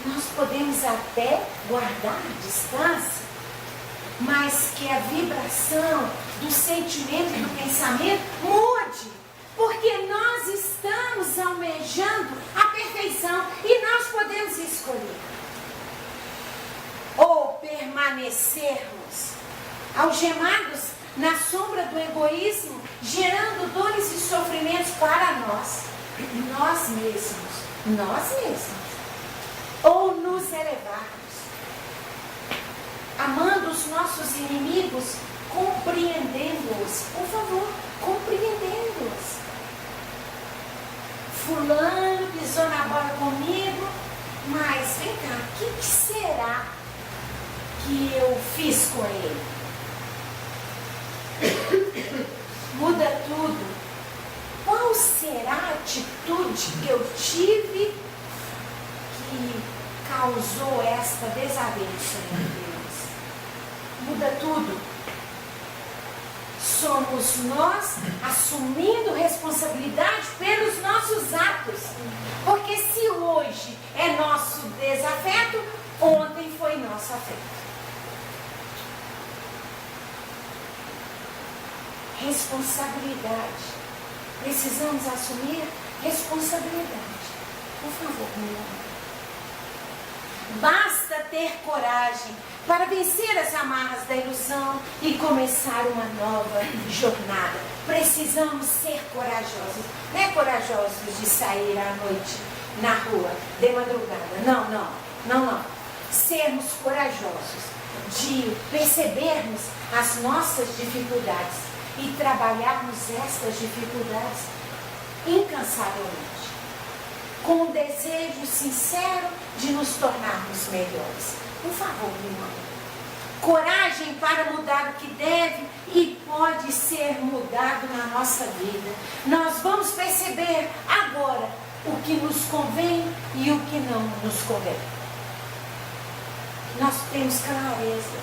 Nós podemos até guardar distância, mas que a vibração do sentimento e do pensamento mude, porque nós estamos almejando a perfeição e nós podemos escolher ou permanecermos algemados na sombra do egoísmo, gerando dores e sofrimentos para nós mesmos, ou nos elevarmos, amando os nossos inimigos, compreendendo-os, por favor, compreendendo-os. Fulano pisou na bola comigo, mas vem cá, o que será que eu fiz com ele? Muda tudo. Qual será a atitude que eu tive que causou esta desavença entre eles? Muda tudo. Somos nós assumindo responsabilidade pelos nossos atos. Porque se hoje é nosso desafeto, ontem foi nosso afeto. Responsabilidade. Precisamos assumir responsabilidade. Por favor, meu amor. Basta ter coragem para vencer as amarras da ilusão e começar uma nova jornada. Precisamos ser corajosos. Não é corajosos de sair à noite na rua, de madrugada. Não. Sermos corajosos de percebermos as nossas dificuldades e trabalharmos estas dificuldades incansavelmente, com um desejo sincero de nos tornarmos melhores. Por favor, meu irmão. Coragem para mudar o que deve e pode ser mudado na nossa vida. Nós vamos perceber agora o que nos convém e o que não nos convém. Nós temos clareza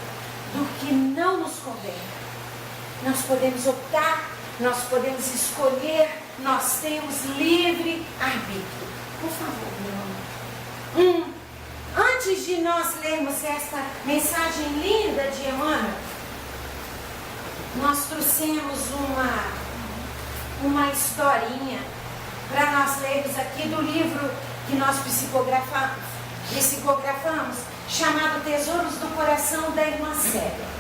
do que não nos convém. Nós podemos optar, nós podemos escolher, nós temos livre arbítrio. Por favor, meu amor. Antes de nós lermos esta mensagem linda de Emmanuel, nós trouxemos uma historinha para nós lermos aqui do livro que nós psicografamos, chamado Tesouros do Coração da Irmã Célia.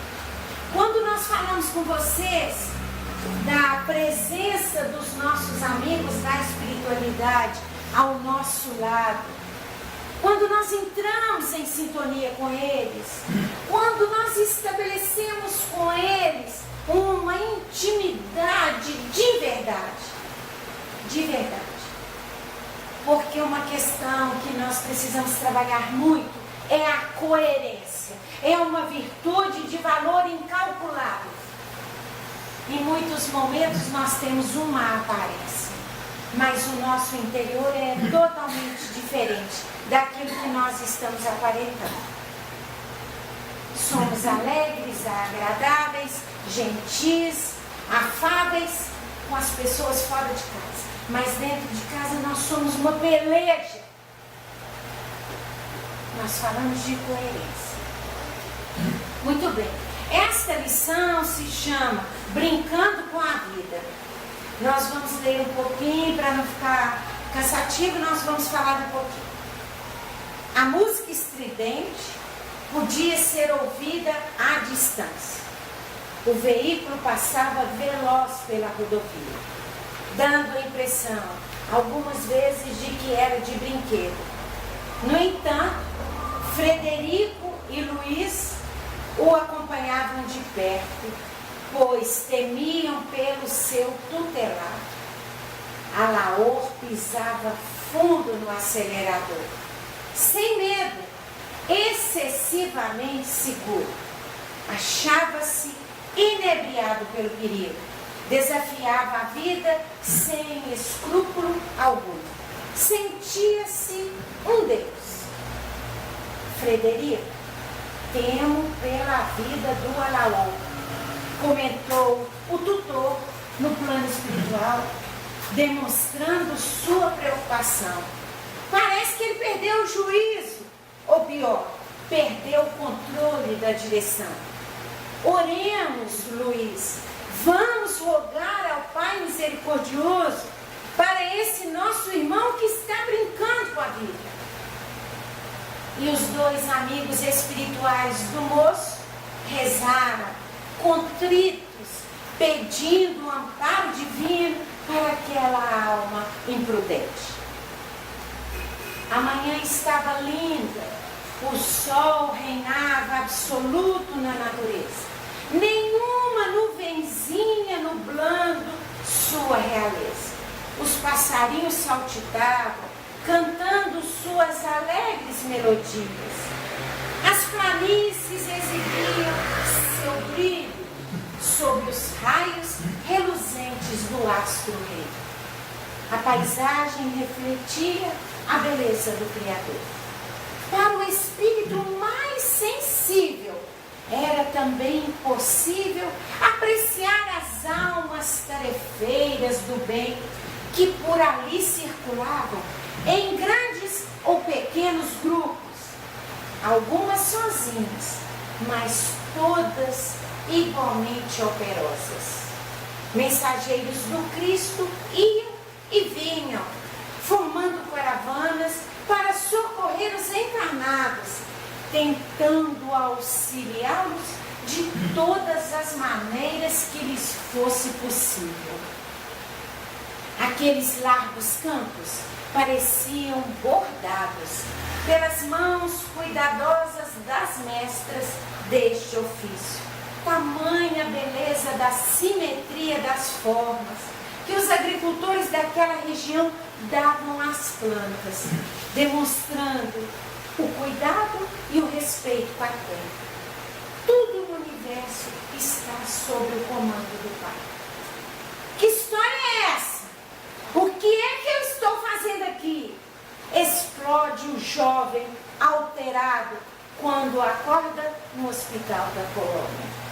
Quando nós falamos com vocês da presença dos nossos amigos da espiritualidade ao nosso lado, quando nós entramos em sintonia com eles, quando nós estabelecemos com eles uma intimidade de verdade, porque uma questão que nós precisamos trabalhar muito é a coerência, é uma virtude de valor incalculável. Em muitos momentos nós temos uma aparência, mas o nosso interior é totalmente diferente daquilo que nós estamos aparentando. Somos alegres, agradáveis, gentis, afáveis com as pessoas fora de casa, mas dentro de casa nós somos uma peleja. Nós falamos de coerência. Muito bem. Esta lição se chama Brincando com a Vida. Nós vamos ler um pouquinho para não ficar cansativo, nós vamos falar um pouquinho. A música estridente podia ser ouvida à distância. O veículo passava veloz pela rodovia, dando a impressão, algumas vezes, de que era de brinquedo. No entanto, Frederico e Luiz o acompanhavam de perto, pois temiam pelo seu tutelado. Alaor pisava fundo no acelerador, sem medo, excessivamente seguro. Achava-se inebriado pelo perigo, desafiava a vida sem escrúpulo algum. Sentia-se um Deus. Frederico, temo pela vida do Alaor, comentou o tutor no plano espiritual, demonstrando sua preocupação. Parece que ele perdeu o juízo, ou pior, perdeu o controle da direção. Oremos, Luiz, vamos rogar ao Pai misericordioso para esse nosso irmão que está brincando com a vida. E os dois amigos espirituais do moço rezaram, contritos, pedindo um amparo divino para aquela alma imprudente. A manhã estava linda, o sol reinava absoluto na natureza. Nenhuma nuvenzinha nublando sua realeza. Os passarinhos saltitavam, cantando suas alegres melodias. As planícies exibiam seu brilho sob os raios reluzentes do astro rei. A paisagem refletia a beleza do Criador. Para o espírito mais sensível, era também impossível apreciar as almas tarefeiras do bem que por ali circulavam em grandes ou pequenos grupos, algumas sozinhas, mas todas igualmente operosas. Mensageiros do Cristo iam e vinham, formando caravanas para socorrer os encarnados, tentando auxiliá-los de todas as maneiras que lhes fosse possível. Aqueles largos campos pareciam bordados pelas mãos cuidadosas das mestras deste ofício. Tamanha beleza da simetria das formas que os agricultores daquela região davam às plantas, demonstrando o cuidado e o respeito para a terra. Tudo no universo está sob o comando do Pai. Que história é essa? O que é que eu estou fazendo aqui? Explode o jovem alterado quando acorda no hospital da colônia.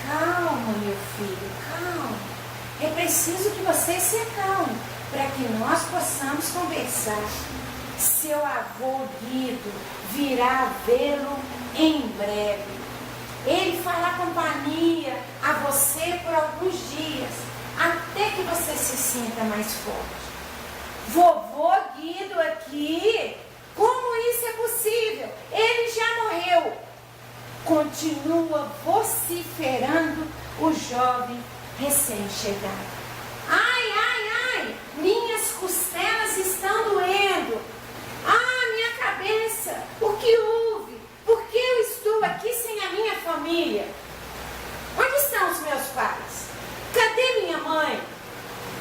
Calma, meu filho, calma. É preciso que você se acalme para que nós possamos conversar. Seu avô Guido virá vê-lo em breve. Ele fará companhia a você por alguns dias, até que você se sinta mais forte. Vovô Guido aqui? Como isso é possível? Ele já morreu. Continua vociferando o jovem recém-chegado. Ai, ai, ai, minhas costelas estão doendo. Ah, minha cabeça, o que houve? Por que eu estou aqui sem a minha família? Onde estão os meus pais? Cadê minha mãe?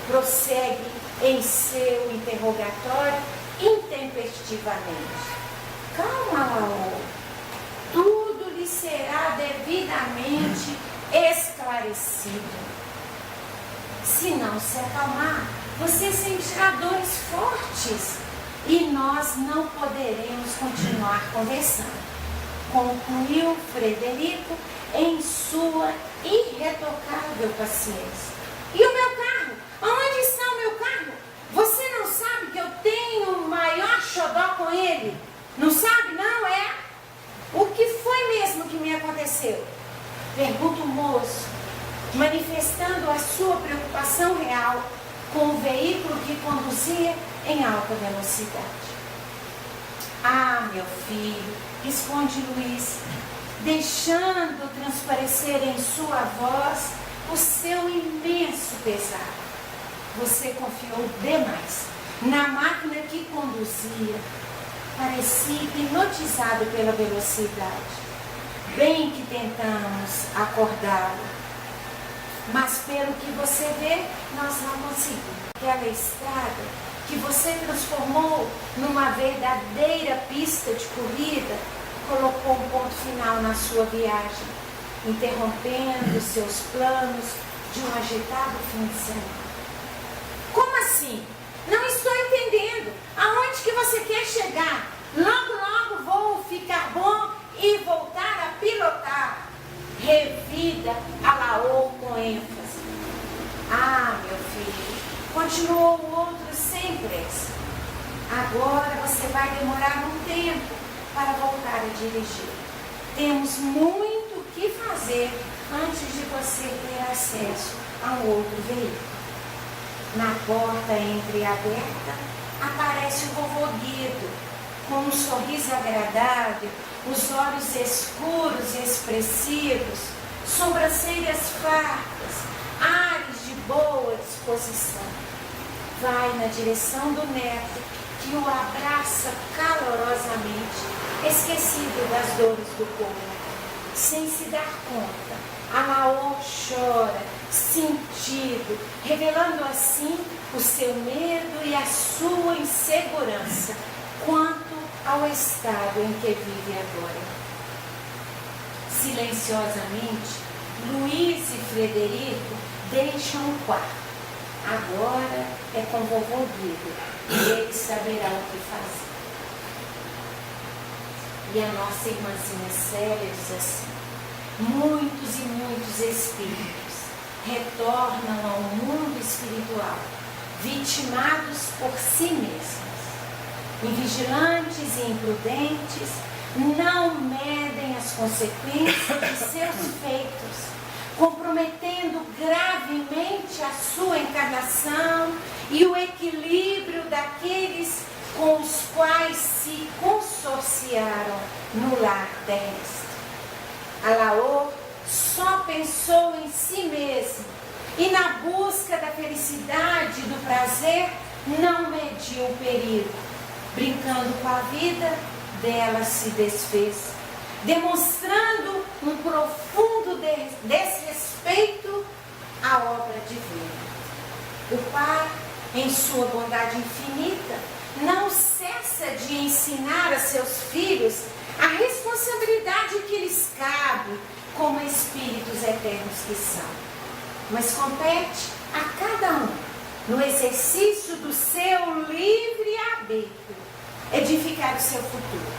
Prossegue em seu interrogatório intempestivamente. Calma, Alaor. Tudo lhe será devidamente esclarecido. Se não se acalmar, Você sentirá dores fortes e nós não poderemos continuar conversando. Concluiu Frederico em sua irretocável paciência. E o meu carro? Aonde está o meu carro? Você não sabe que eu tenho o maior xodó com ele? Não sabe, não é? O que foi mesmo que me aconteceu? Pergunta o moço, manifestando a sua preocupação real com o veículo que conduzia em alta velocidade. Ah, meu filho, responde Luiz, deixando transparecer em sua voz o seu imenso pesar. Você confiou demais na máquina que conduzia. Parecia hipnotizado pela velocidade. Bem que tentamos acordá-lo, mas pelo que você vê, nós não conseguimos. Aquela estrada que você transformou numa verdadeira pista de corrida, colocou um ponto final na sua viagem, interrompendo seus planos de um agitado fim de semana. Como assim? Não estou entendendo. Aonde que você quer chegar? Logo vou ficar bom e voltar a pilotar. Revida Alaor com ênfase. Ah, meu filho, continuou o outro sem pressa. Agora você vai demorar um tempo para voltar a dirigir. Temos muito o que fazer antes de você ter acesso a um outro veículo. Na porta entreaberta aparece o vovô Guido, com um sorriso agradável, os olhos escuros e expressivos, sobrancelhas fartas, ares de boa disposição. Vai na direção do neto, que o abraça calorosamente, esquecido das dores do corpo. Sem se dar conta, Alaor chora, sentido, revelando assim o seu medo e a sua insegurança quanto ao estado em que vive agora. Silenciosamente, Luiz e Frederico deixam o quarto. Agora é com vovô Guido e ele saberá o que fazer. E a nossa irmãzinha Célia diz assim: muitos e muitos espíritos retornam ao mundo espiritual, vitimados por si mesmos. Invigilantes e imprudentes, não medem as consequências de seus feitos, comprometendo gravemente a sua encarnação e o equilíbrio daqueles com os quais se consorciaram no lar terrestre. Alaor só pensou em si mesmo e na busca da felicidade e do prazer não mediu o perigo. Brincando com a vida, dela se desfez, demonstrando um profundo desrespeito à obra divina. O Pai, em sua bondade infinita, não cessa de ensinar a seus filhos a responsabilidade que lhes cabe como espíritos eternos que são. Mas compete a cada um, no exercício do seu livre-arbítrio, edificar o seu futuro,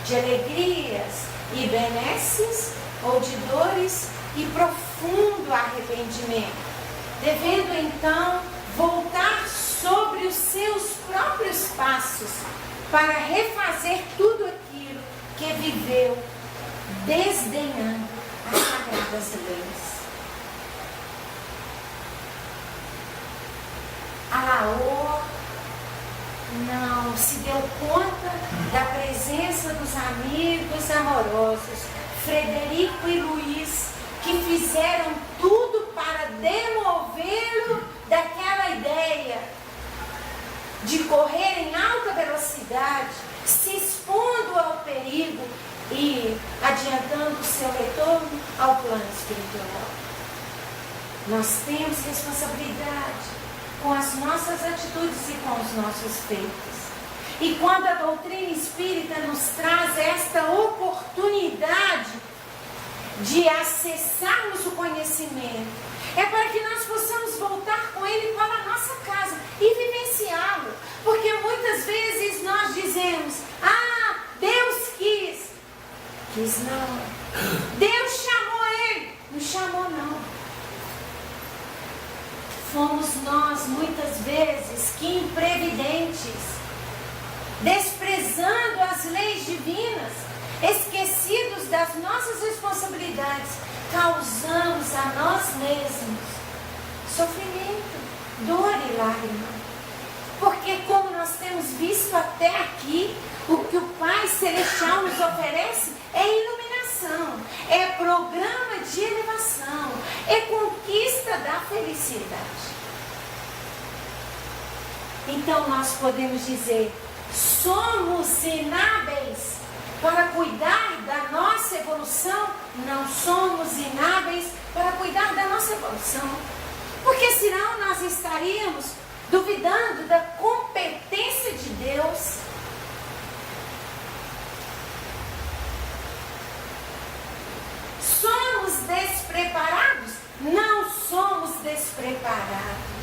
de alegrias e benesses ou de dores e profundo arrependimento, devendo então voltar sobre os seus próprios passos para refazer tudo aquilo que viveu desdenhando as sagradas leis. Alaor não se deu conta da presença dos amigos amorosos Frederico e Luiz, que fizeram tudo para demovê-lo daquela ideia de correr em alta velocidade, se expondo ao perigo e adiantando o seu retorno ao plano espiritual. Nós temos responsabilidade com as nossas atitudes e com os nossos feitos. E quando a doutrina espírita nos traz esta oportunidade de acessarmos o conhecimento, é para que nós possamos voltar com Ele para a nossa casa e vivenciá-lo. Porque muitas vezes nós dizemos, Deus quis. Quis não. Deus chamou Ele. Não chamou não. Fomos nós, muitas vezes, que imprevidentes, desprezando as leis divinas, esquecidos das nossas responsabilidades, causamos a nós mesmos sofrimento, dor e lágrima. Porque como nós temos visto até aqui, o que o Pai Celestial nos oferece é iluminação, é programa de elevação, é conquista da felicidade. Então nós podemos dizer, somos inábeis para cuidar da nossa evolução? Não somos inábeis para cuidar da nossa evolução. Porque senão nós estaríamos duvidando da competência de Deus. Somos despreparados? Não somos despreparados.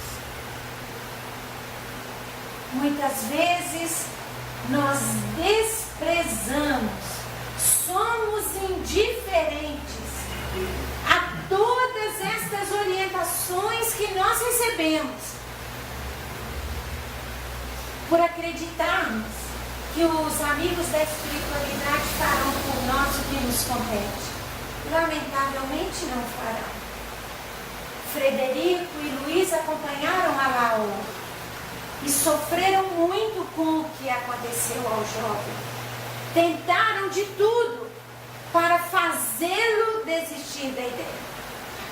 Muitas vezes nós desprezamos, somos indiferentes a todas estas orientações que nós recebemos, por acreditarmos que os amigos da espiritualidade farão por nós o que nos compete. Lamentavelmente não farão. Frederico e Luiz acompanharam a Laura e sofreram muito com o que aconteceu ao jovem. Tentaram de tudo para fazê-lo desistir da ideia.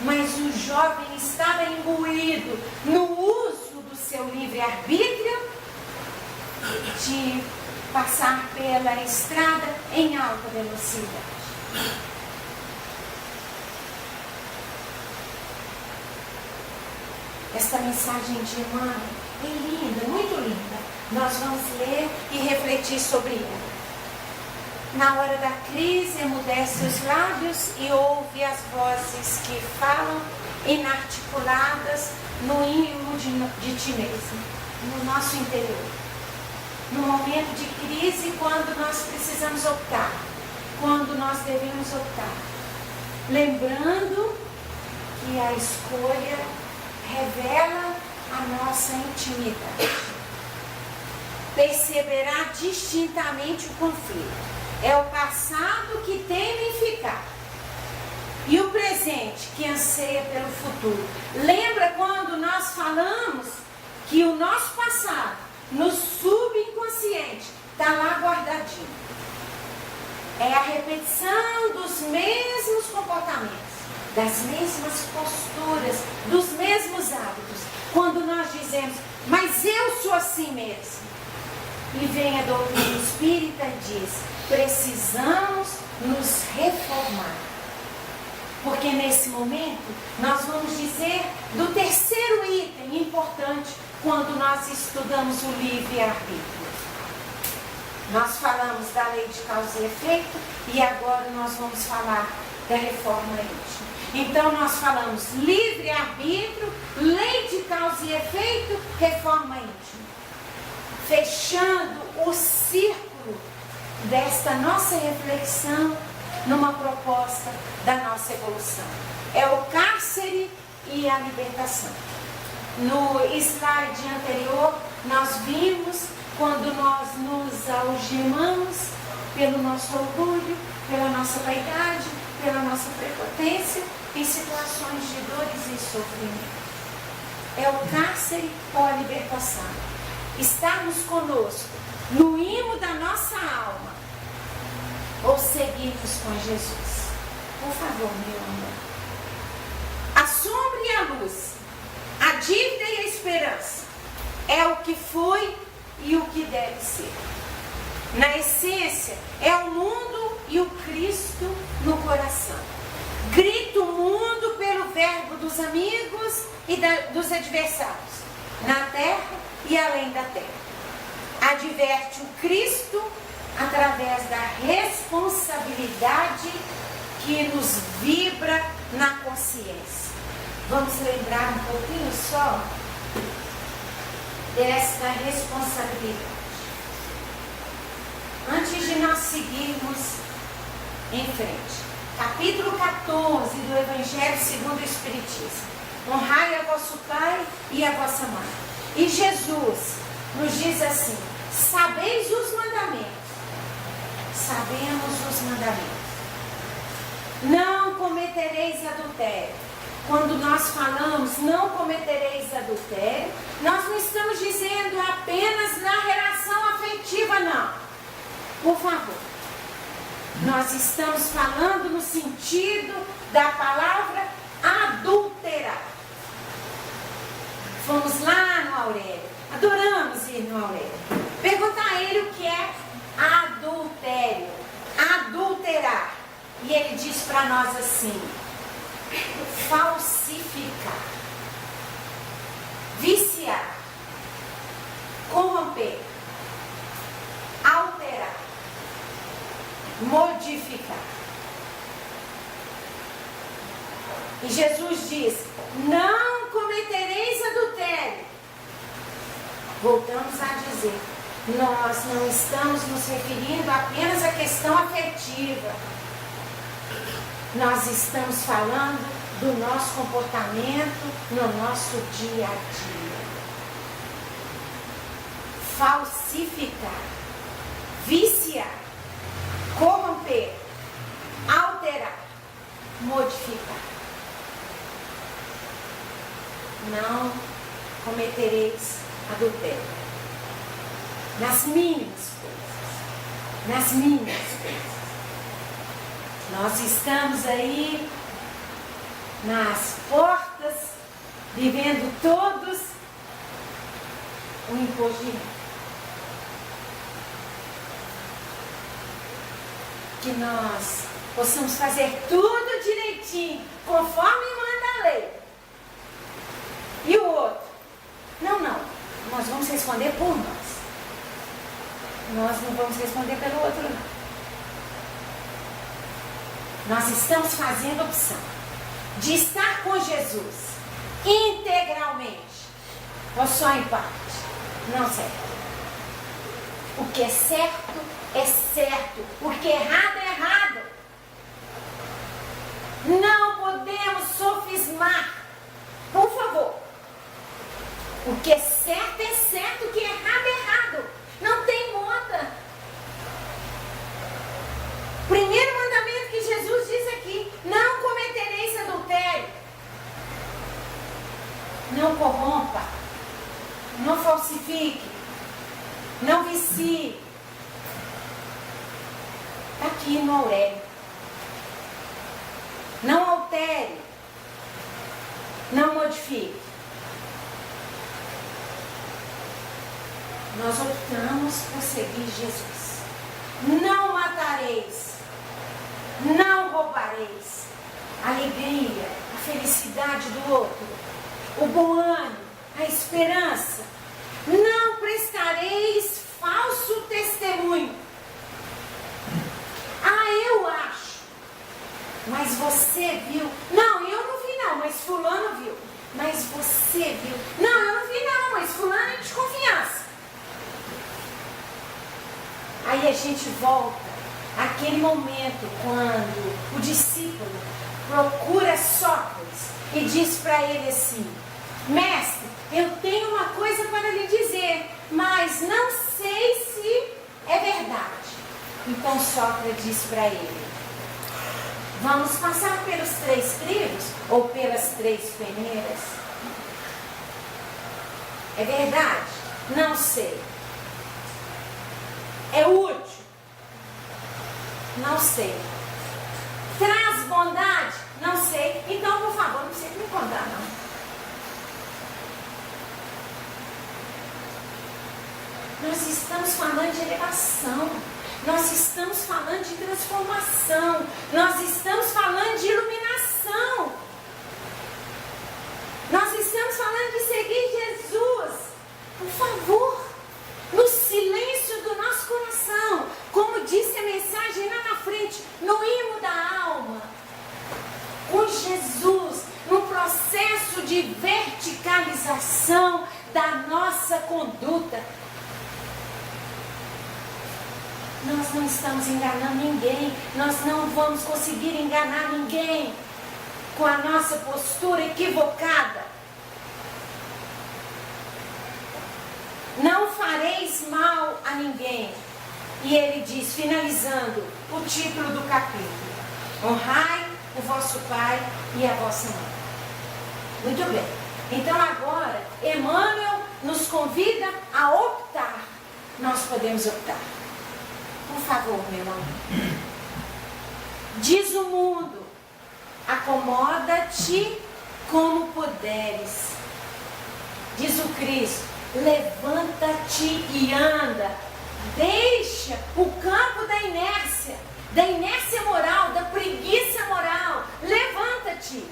Mas o jovem estava imbuído no uso do seu livre-arbítrio de passar pela estrada em alta velocidade. Esta mensagem de Emmanuel é linda, muito linda. Nós vamos ler e refletir sobre ela. Na hora da crise, emudece os lábios e ouve as vozes que falam inarticuladas no íntimo de ti mesmo, no nosso interior. No momento de crise, quando nós precisamos optar, quando nós devemos optar. Lembrando que a escolha revela a nossa intimidade. Perceberá distintamente o conflito. É o passado que teme ficar e o presente que anseia pelo futuro. Lembra quando nós falamos que o nosso passado, no subconsciente, está lá guardadinho. É a repetição dos mesmos comportamentos, das mesmas posturas, dos mesmos hábitos. Quando nós dizemos, mas eu sou assim mesmo. E vem a doutrina espírita e diz, precisamos nos reformar. Porque nesse momento, nós vamos dizer do terceiro item importante quando nós estudamos o livre-arbítrio. Nós falamos da lei de causa e efeito e agora nós vamos falar da reforma íntima. Então nós falamos livre-arbítrio, lei de causa e efeito, reforma íntima. Fechando o círculo desta nossa reflexão numa proposta da nossa evolução. É o cárcere e a libertação. No slide anterior, nós vimos quando nós nos algemamos pelo nosso orgulho, pela nossa vaidade, pela nossa prepotência, em situações de dores e sofrimento. É o cárcere ou a libertação. Estarmos conosco no imo da nossa alma ou seguirmos com Jesus. Por favor, meu amor. A sombra e a luz, a dívida e a esperança é o que foi e o que deve ser. Na essência, é o mundo e o Cristo no coração. Grita o mundo pelo verbo dos amigos e dos adversários, na terra e além da terra. Adverte o Cristo através da responsabilidade que nos vibra na consciência. vamos lembrar um pouquinho só desta responsabilidade. Antes de nós seguirmos em frente. Capítulo 14 do Evangelho segundo o Espiritismo. Honrai a vosso pai e a vossa mãe. E Jesus nos diz assim: sabeis os mandamentos. Sabemos os mandamentos. Não cometereis adultério. Quando nós falamos não cometereis adultério, nós não estamos dizendo apenas na relação afetiva, não. Por favor. Nós estamos falando no sentido da palavra adulterar. Fomos lá no Aurélio. Adoramos ir no Aurélio. Perguntar a ele o que é adultério. Adulterar. E ele diz para nós assim: falsificar, viciar, corromper, alterar, modificar. E Jesus diz: não cometereis adultério. Voltamos a dizer, nós não estamos nos referindo apenas à questão afetiva. Nós estamos falando do nosso comportamento no nosso dia a dia. Falsificar, viciar, corromper, alterar, modificar. Não cometereis adultério. Nas mínimas coisas. Nas mínimas coisas. Nós estamos aí nas portas, vivendo todos o imposto de renda. Que nós possamos fazer tudo direitinho, conforme manda a lei. E o outro? Não, nós vamos responder por nós. Nós não vamos responder pelo outro, não. Nós estamos fazendo opção de estar com Jesus integralmente ou só em parte. Não certo. O que é certo é certo. O que é errado é errado. Não podemos sofismar. Por favor. O que é certo é certo. O que é errado é errado. Não tem moda. Primeiro mandamento que Jesus diz aqui: não cometereis adultério. Não corrompa. Não falsifique. Não vicie. Está aqui no Aurélio. Não altere. Não modifique. Nós optamos por seguir Jesus. Não matareis. Não roubareis. A alegria, a felicidade do outro, o bom ânimo, a esperança. Não prestareis falso testemunho. Eu acho. Mas você viu. Não, eu não vi não, mas fulano viu. Mas você viu. Não, eu não vi não, mas fulano é de confiança. Aí a gente volta àquele momento quando o discípulo procura Sócrates e diz para ele assim: mestre, eu tenho uma coisa para lhe dizer, mas não sei se é verdade. Então Sócrates diz para ele: vamos passar pelos 3 crivos ou pelas 3 peneiras? É verdade? Não sei. É útil? Não sei. Traz bondade? Não sei. Então, por favor, não precisa me contar, não. Nós estamos falando de elevação. Nós estamos falando de transformação. Nós estamos falando de iluminação. Nós estamos falando de seguir Jesus. Por favor, no silêncio do nosso coração, como disse a mensagem lá na frente, no imo da alma, com Jesus, no processo nossa conduta. Nós não estamos enganando ninguém, nós não vamos conseguir enganar ninguém com a nossa postura equivocada. Não fareis mal a ninguém. E ele diz, finalizando o título do capítulo: honrai o vosso pai e a vossa mãe. Muito bem. Então agora, Emmanuel nos convida a optar. Nós podemos optar. Por favor, meu amor. Diz o mundo: acomoda-te como puderes. Diz o Cristo: levanta-te e anda. Deixa o campo da inércia moral, da preguiça moral. Levanta-te,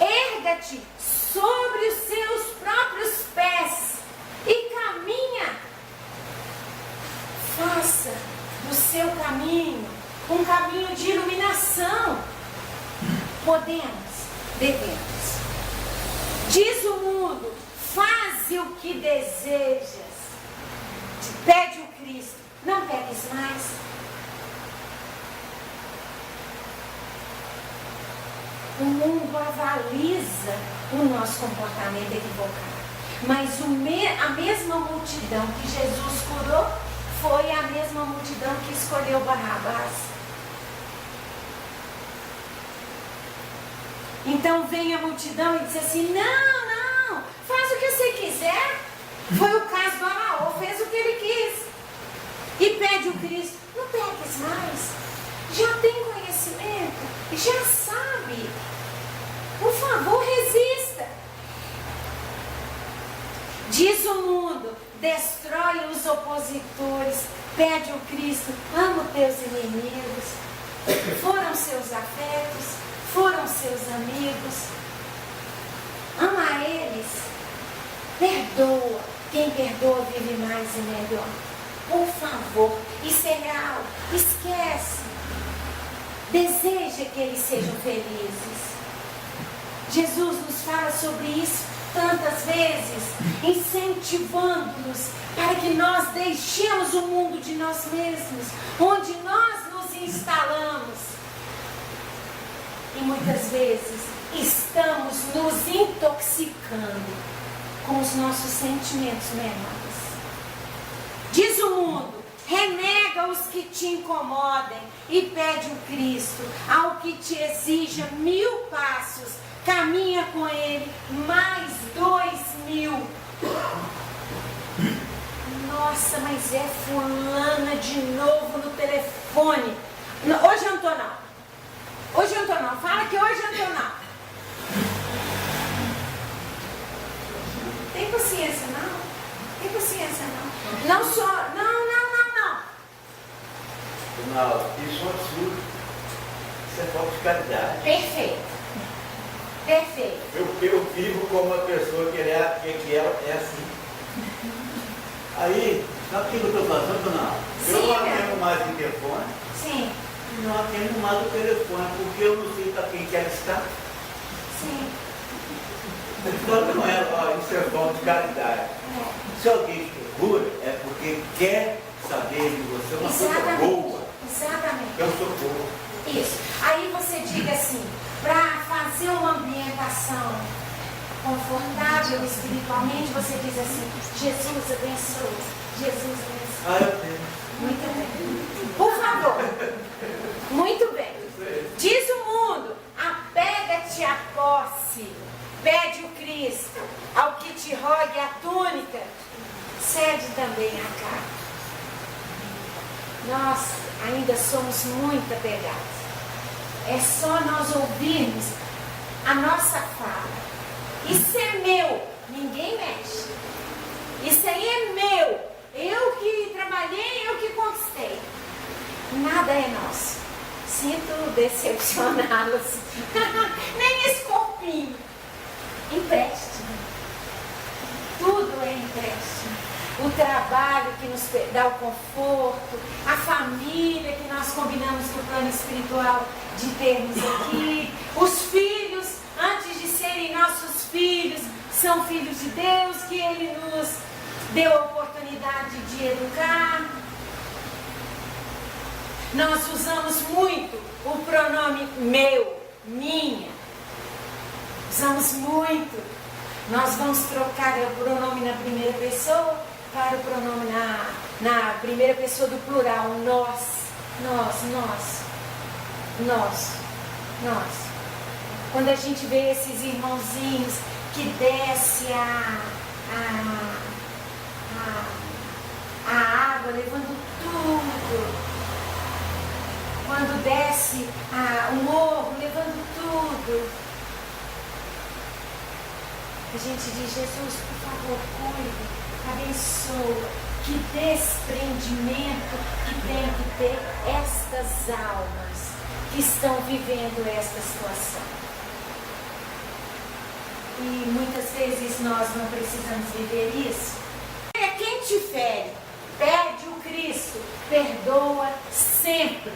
erga-te sobre os seus próprios pés e caminha. Faça do seu caminho um caminho de iluminação. Podemos, devemos. Diz o mundo: faze o que desejas. Pede o Cristo: não peques mais. O mundo avaliza o nosso comportamento equivocado. Mas a mesma multidão que Jesus curou foi a mesma multidão que escolheu Barrabás. Então vem a multidão e diz assim: não, faz o que você quiser. Foi o caso do Amaor, fez o que ele quis. E pede o Cristo: não peques mais. Já tem conhecimento, já sabe. Por favor, resista. Diz o mundo: destrói os opositores. Pede o Cristo: ama os teus inimigos. Foram seus afetos, foram seus amigos. Ama eles. Perdoa. Quem perdoa vive mais e melhor. Por favor, isso é real. Esquece. Deseja que eles sejam felizes. Jesus nos fala sobre isso tantas vezes, incentivando-nos para que nós deixemos o mundo de nós mesmos, onde nós nos instalamos. E muitas vezes estamos nos intoxicando com os nossos sentimentos menores. Diz o mundo: renega os que te incomodem e pede o Cristo: ao que te exija 1000 passos, caminha com ele mais 2000. Nossa, mas é fulana de novo no telefone. Hoje eu não tô não. Hoje eu não tô não. Fala que hoje eu não tô não. Tem paciência não? Tem paciência não? Não só. Não. Não, isso é um absurdo. Isso é falta de caridade. Perfeito. Eu vivo como uma pessoa que ela é assim. Aí, sabe o que eu estou fazendo? Não. Eu não atendo mais o telefone. Sim. Não atendo mais o telefone, porque eu não sei para quem que ela está. Sim. Então não é, isso é falta de caridade. Se alguém te procura, é porque quer saber de você uma coisa boa. Exatamente. Eu sou boa. Isso. Aí você diga assim: para fazer uma ambientação confortável espiritualmente, você diz assim: Jesus abençoe, Jesus abençoe. Eu tenho. Muito bem. Por favor. Muito bem. Diz o mundo: apega-te à posse, pede o Cristo, ao que te rogue a túnica, cede também a carne. Nós ainda somos muito apegados. É só nós ouvirmos a nossa fala: isso é meu, ninguém mexe. Isso aí é meu, eu que trabalhei, eu que conquistei. Nada é nosso. Sinto decepcioná-los. Nem esse corpinho. Empréstimo. Tudo é empréstimo. O trabalho que nos dá o conforto, a família que nós combinamos no plano espiritual de termos aqui, os filhos, antes de serem nossos filhos, são filhos de Deus que Ele nos deu a oportunidade de educar. Nós usamos muito o pronome meu, minha. Usamos muito. Nós vamos trocar o pronome na primeira pessoa para o pronome na primeira pessoa do plural. Nós. Quando a gente vê esses irmãozinhos que desce a água levando tudo, quando desce o morro levando tudo, a gente diz: Jesus, por favor, cuide, abençoa. Que desprendimento que tem que ter estas almas que estão vivendo esta situação. E muitas vezes nós não precisamos viver isso. Quem te fere, pede o Cristo, perdoa sempre.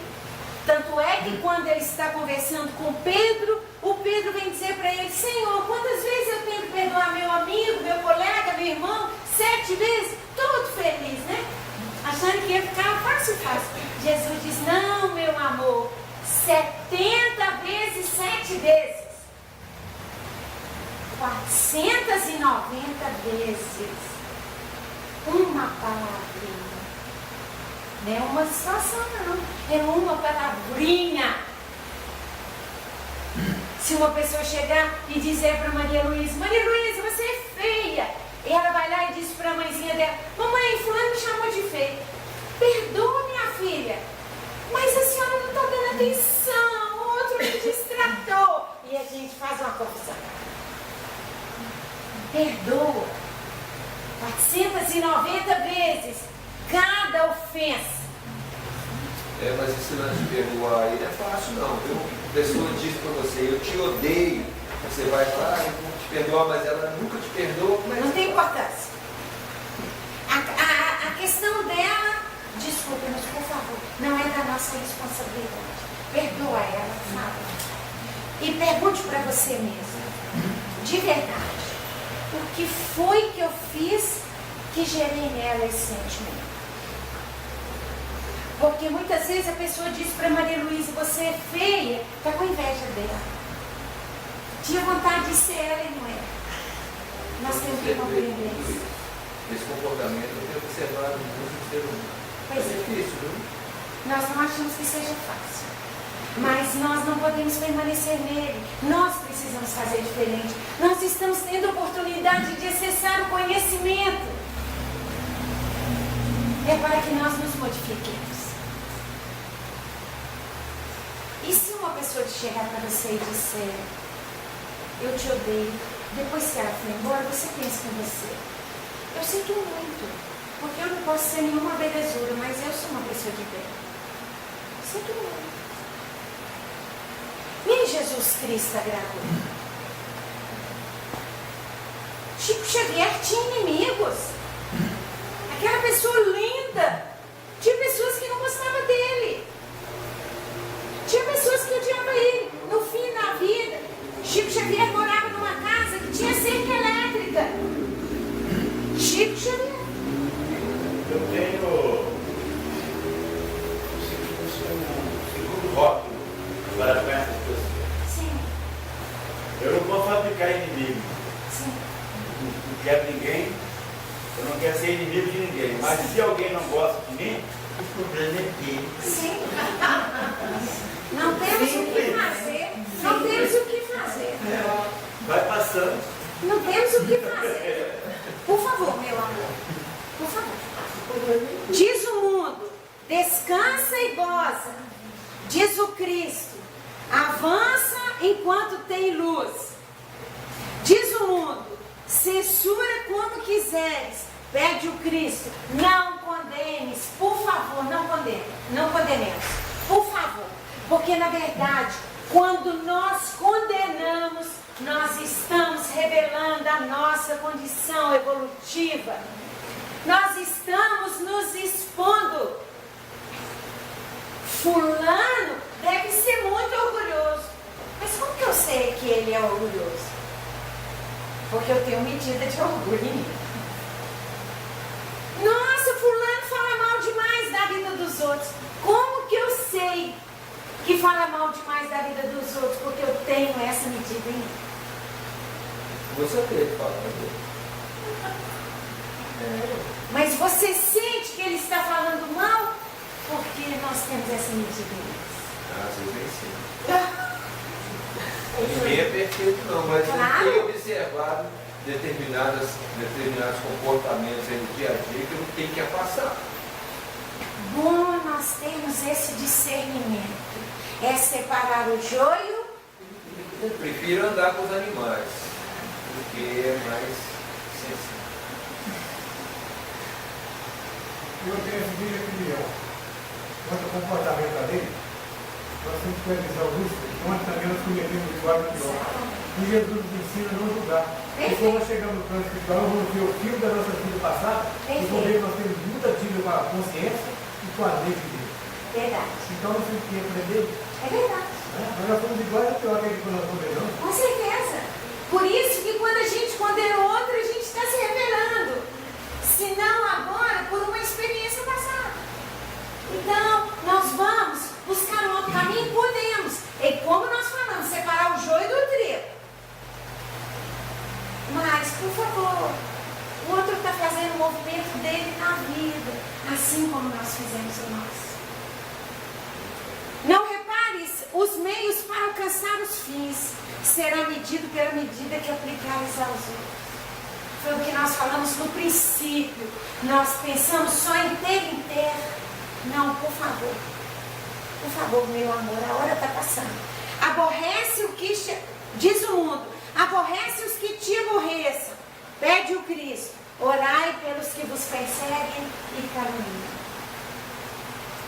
Tanto é que quando ele está conversando com Pedro, o Pedro vem dizer para ele: Senhor, quantas vezes eu tenho que perdoar meu amigo, meu colega, meu irmão? 7 vezes? Todo feliz, né? Achando que ia ficar fácil. Jesus diz: não, meu amor, 70 vezes 7 vezes. 490 vezes. Uma palavrinha. Não é uma situação, não. É uma palavrinha. Se uma pessoa chegar e dizer para Maria Luísa: Maria Luísa, você é feia. E ela vai lá e diz para a mãezinha dela: mamãe, fulano me chamou de feia. Perdoa, minha filha, mas a senhora não está dando atenção. O outro me distratou. E a gente faz uma confusão. Perdoa 490 vezes cada ofensa. Mas esse lance de perdoar aí não é fácil, não, viu? A pessoa diz para você: eu te odeio. Você vai falar: eu vou te perdoar, mas ela nunca te perdoa. Não tem importância. A questão dela, desculpe-nos, por favor, não é da nossa responsabilidade. Perdoa ela, fala. E pergunte para você mesmo, de verdade, o que foi que eu fiz que gerei nela esse sentimento? Porque muitas vezes a pessoa diz para Maria Luísa: você é feia, está com inveja dela. Tinha vontade de ser ela e não é. Nós temos que compreender isso. Esse comportamento eu tenho observado muito no ser humano. Pois é difícil, viu? Nós não achamos que seja fácil. Mas nós não podemos permanecer nele. Nós precisamos fazer diferente. Nós estamos tendo a oportunidade de acessar o conhecimento. É para que nós nos modifiquemos. E se uma pessoa chegar para você e disser: eu te odeio, depois que ela for embora, você pensa com você: eu sinto muito, porque eu não posso ser nenhuma belezura, mas eu sou uma pessoa de bem. Sinto muito. Nem Jesus Cristo agradou. Chico Xavier tinha inimigos. Aquela pessoa linda. Tinha pessoas que não gostavam dele. Tinha pessoas que odiavam ele. No fim da vida, Chico Xavier morava numa casa que tinha cerca elétrica. Chico Xavier. Eu tenho um segundo rótulo para com essas pessoas. Sim. Eu não vou fabricar inimigo. Sim. Não quero ninguém. Eu não quero ser inimigo de ninguém. Mas se alguém não gosta de mim, o problema é dele. Sim. Não temos o que fazer. Não temos o que fazer. Vai passando. Não temos o que fazer. Por favor, meu amor. Por favor. Diz o mundo: descansa e goza. Diz o Cristo: avança enquanto tem luz. Diz o mundo: censura como quiseres. Pede o Cristo: não condenes. Por favor, não condene. Não condenemos. Por favor. Porque na verdade, quando nós condenamos, nós estamos revelando a nossa condição evolutiva. Nós estamos nos expondo. Fulano deve ser muito orgulhoso. Mas como que eu sei que ele é orgulhoso? Porque eu tenho medida de orgulho em mim. fala mal demais da vida dos outros porque eu tenho essa medida em mim. Você teve falando. Mas você sente que ele está falando mal porque nós temos essa medida em nós. Às vezes nem sim. Ninguém é perfeito não, mas Claro. eu tenho observado determinados comportamentos aí no dia a dia que eu tenho que afastar. Bom, nós temos esse discernimento. É separar o joio. Eu prefiro andar com os animais, porque é mais sensível. Eu tenho esse vídeo aqui, ó. Quanto ao comportamento dele, nós temos que revisar o risco, onde também nós cometemos igual pior. E Jesus nos ensina a não julgar. E quando nós chegamos no plano espiritual, nós vamos ver o fio da nossa vida passada, e vamos ver que nós temos muita dívida com a consciência e com a lei de Deus. Verdade. Então nós temos que aprender. É verdade. Né? Mas nós somos iguais a pior que quando nós condenamos. Com certeza. Por isso que quando a gente condena o outro, a gente está se revelando. Se não agora, por uma experiência passada. Então, nós vamos buscar um outro caminho? Podemos. E como nós falamos, separar o joio do trigo. Mas, por favor, o outro está fazendo o movimento dele na vida, assim como nós fizemos o nosso. Não repares os meios para alcançar os fins. Será medido pela medida que aplicares aos outros. Foi o que nós falamos no princípio. Nós pensamos só em ter. Não, por favor. Por favor, meu amor, a hora está passando. Aborrece o que diz o mundo. Aborrece os que te aborreçam. Pede o Cristo. Orai pelos que vos perseguem e caluniam.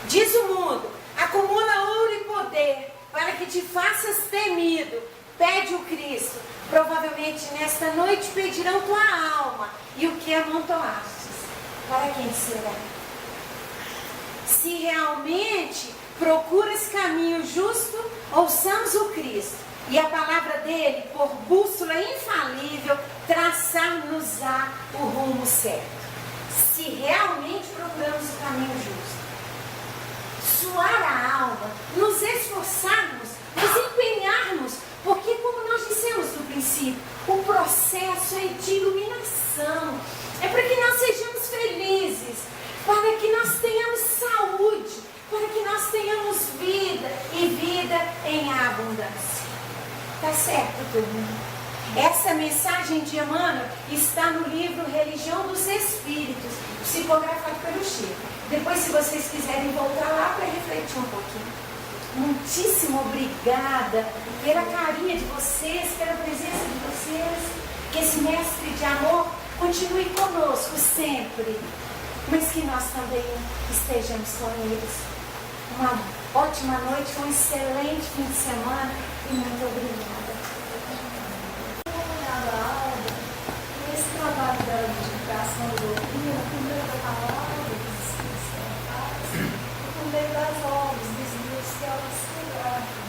Diz o mundo. Acumula ouro e poder para que te faças temido. Pede o Cristo. Provavelmente nesta noite pedirão tua alma e o que amontoastes. Para quem será? Se realmente procuras caminho justo, ouçamos o Cristo. E a palavra dele, por bússola infalível, traçar-nos-á o rumo certo. Se realmente procuramos o caminho justo. Suar a alma, nos esforçarmos, nos empenharmos, porque como nós dissemos no princípio, o processo é de iluminação. É para que nós sejamos felizes, para que nós tenhamos saúde, para que nós tenhamos vida e vida em abundância. Tá certo, turma? Essa mensagem de Emmanuel está no livro Religião dos Espíritos, psicografado pelo Chico. Depois, se vocês quiserem voltar lá para refletir um pouquinho. Muitíssimo obrigada pela carinha de vocês, pela presença de vocês. Que esse mestre de amor continue conosco sempre, mas que nós também estejamos com eles. Uma ótima noite, um excelente fim de semana e muito obrigada. Esse trabalho da divulgação da doutrina, por meio da palavra dos Espíritos Centrais, e por meio das obras, dos livros que elas psicografa.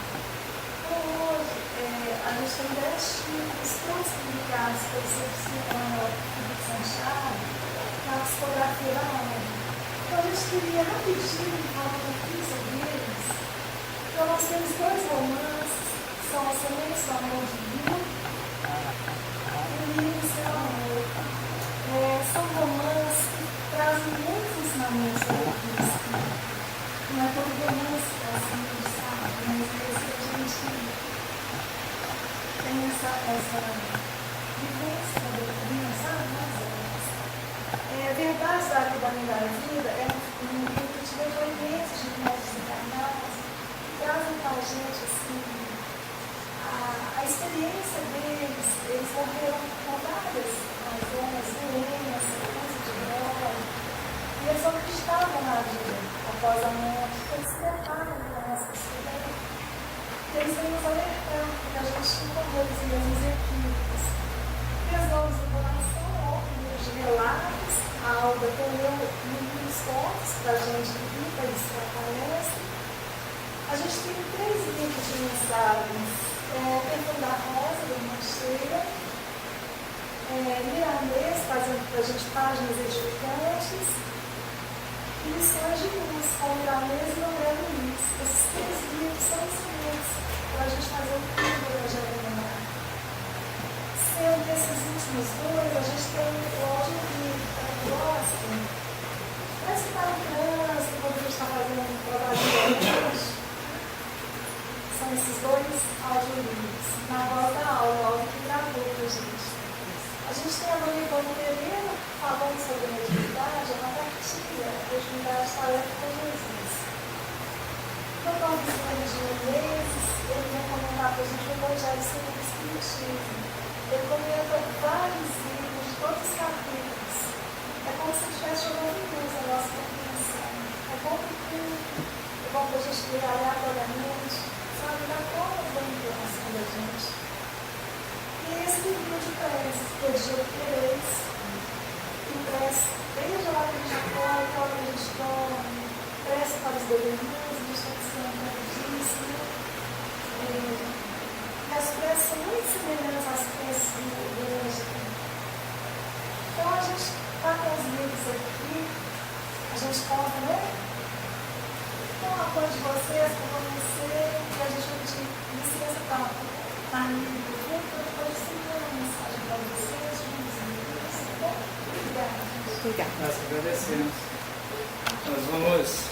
Então, hoje, a gente tem 10 títulos todos publicados pelo seu psicólogo Felipe Sanchado, na psicografia da obra. Então, a gente queria rapidinho falar um pouquinho sobre eles. Então, nós temos 2 romances, que são As Sementes do Amor Divino e Livros do Amor. São romances que trazem muitos ensinamentos da doutrina espírita. Não é todo romance que é assim, sabe? Mas esse a gente tem essa vivência da doutrina, sabe? Verdades da Vida Além da Vida é um livro de depoimentos de médicos encarnados que trazem para a gente assim, a experiência deles. Eles morreram com várias razões, doenças, de droga, e eles não acreditavam na vida após a morte, eles se deparam com essa experiência. Eles vêm nos alertar que a gente não correu os mesmos equívocos. E as novas do coração, livros de relatos, a Alda colheu muitos pontos para a gente vir para isso para a palestra. A gente tem 3 livros de mensagens. Perfume da Rosa, da Irmã Sheila, Mirandês, fazendo para a gente páginas edificantes, e Lições de Luz, com Mirandês e André Luiz. Esses 3 livros são dois audiolivros. Na voz da aula, o áudio que gravou para a gente. A gente tem a Maria Ivone Pereira falando sobre a mediunidade, é uma cartilha, a mediunidade tarefa com Jesus. No nome dos Menezes, ele vem comentar para a gente o Evangelho segundo o Espiritismo. Ele comenta vários livros de todos os capítulos. É como se estivesse jogando luz a nossa compreensão. É bom para a gente ler aleatoriamente, sabe, da forma da informação da gente. E esse livro de preces, que é de Diogo Pérez, que prece desde lá que a gente apoia, que a gente toma, prece para os deveridos, a gente está precisando disso, né? E as preces são muito semelhantes às preces da igreja. Então a gente está com os livros aqui, a gente conta, né? Com o apoio de vocês, para conhecer, e a gente vai pedir licença para estar livre, para depois seguir a mensagem para vocês, juntos livros, tá bom? Obrigada. Obrigada. Nós agradecemos. Nós vamos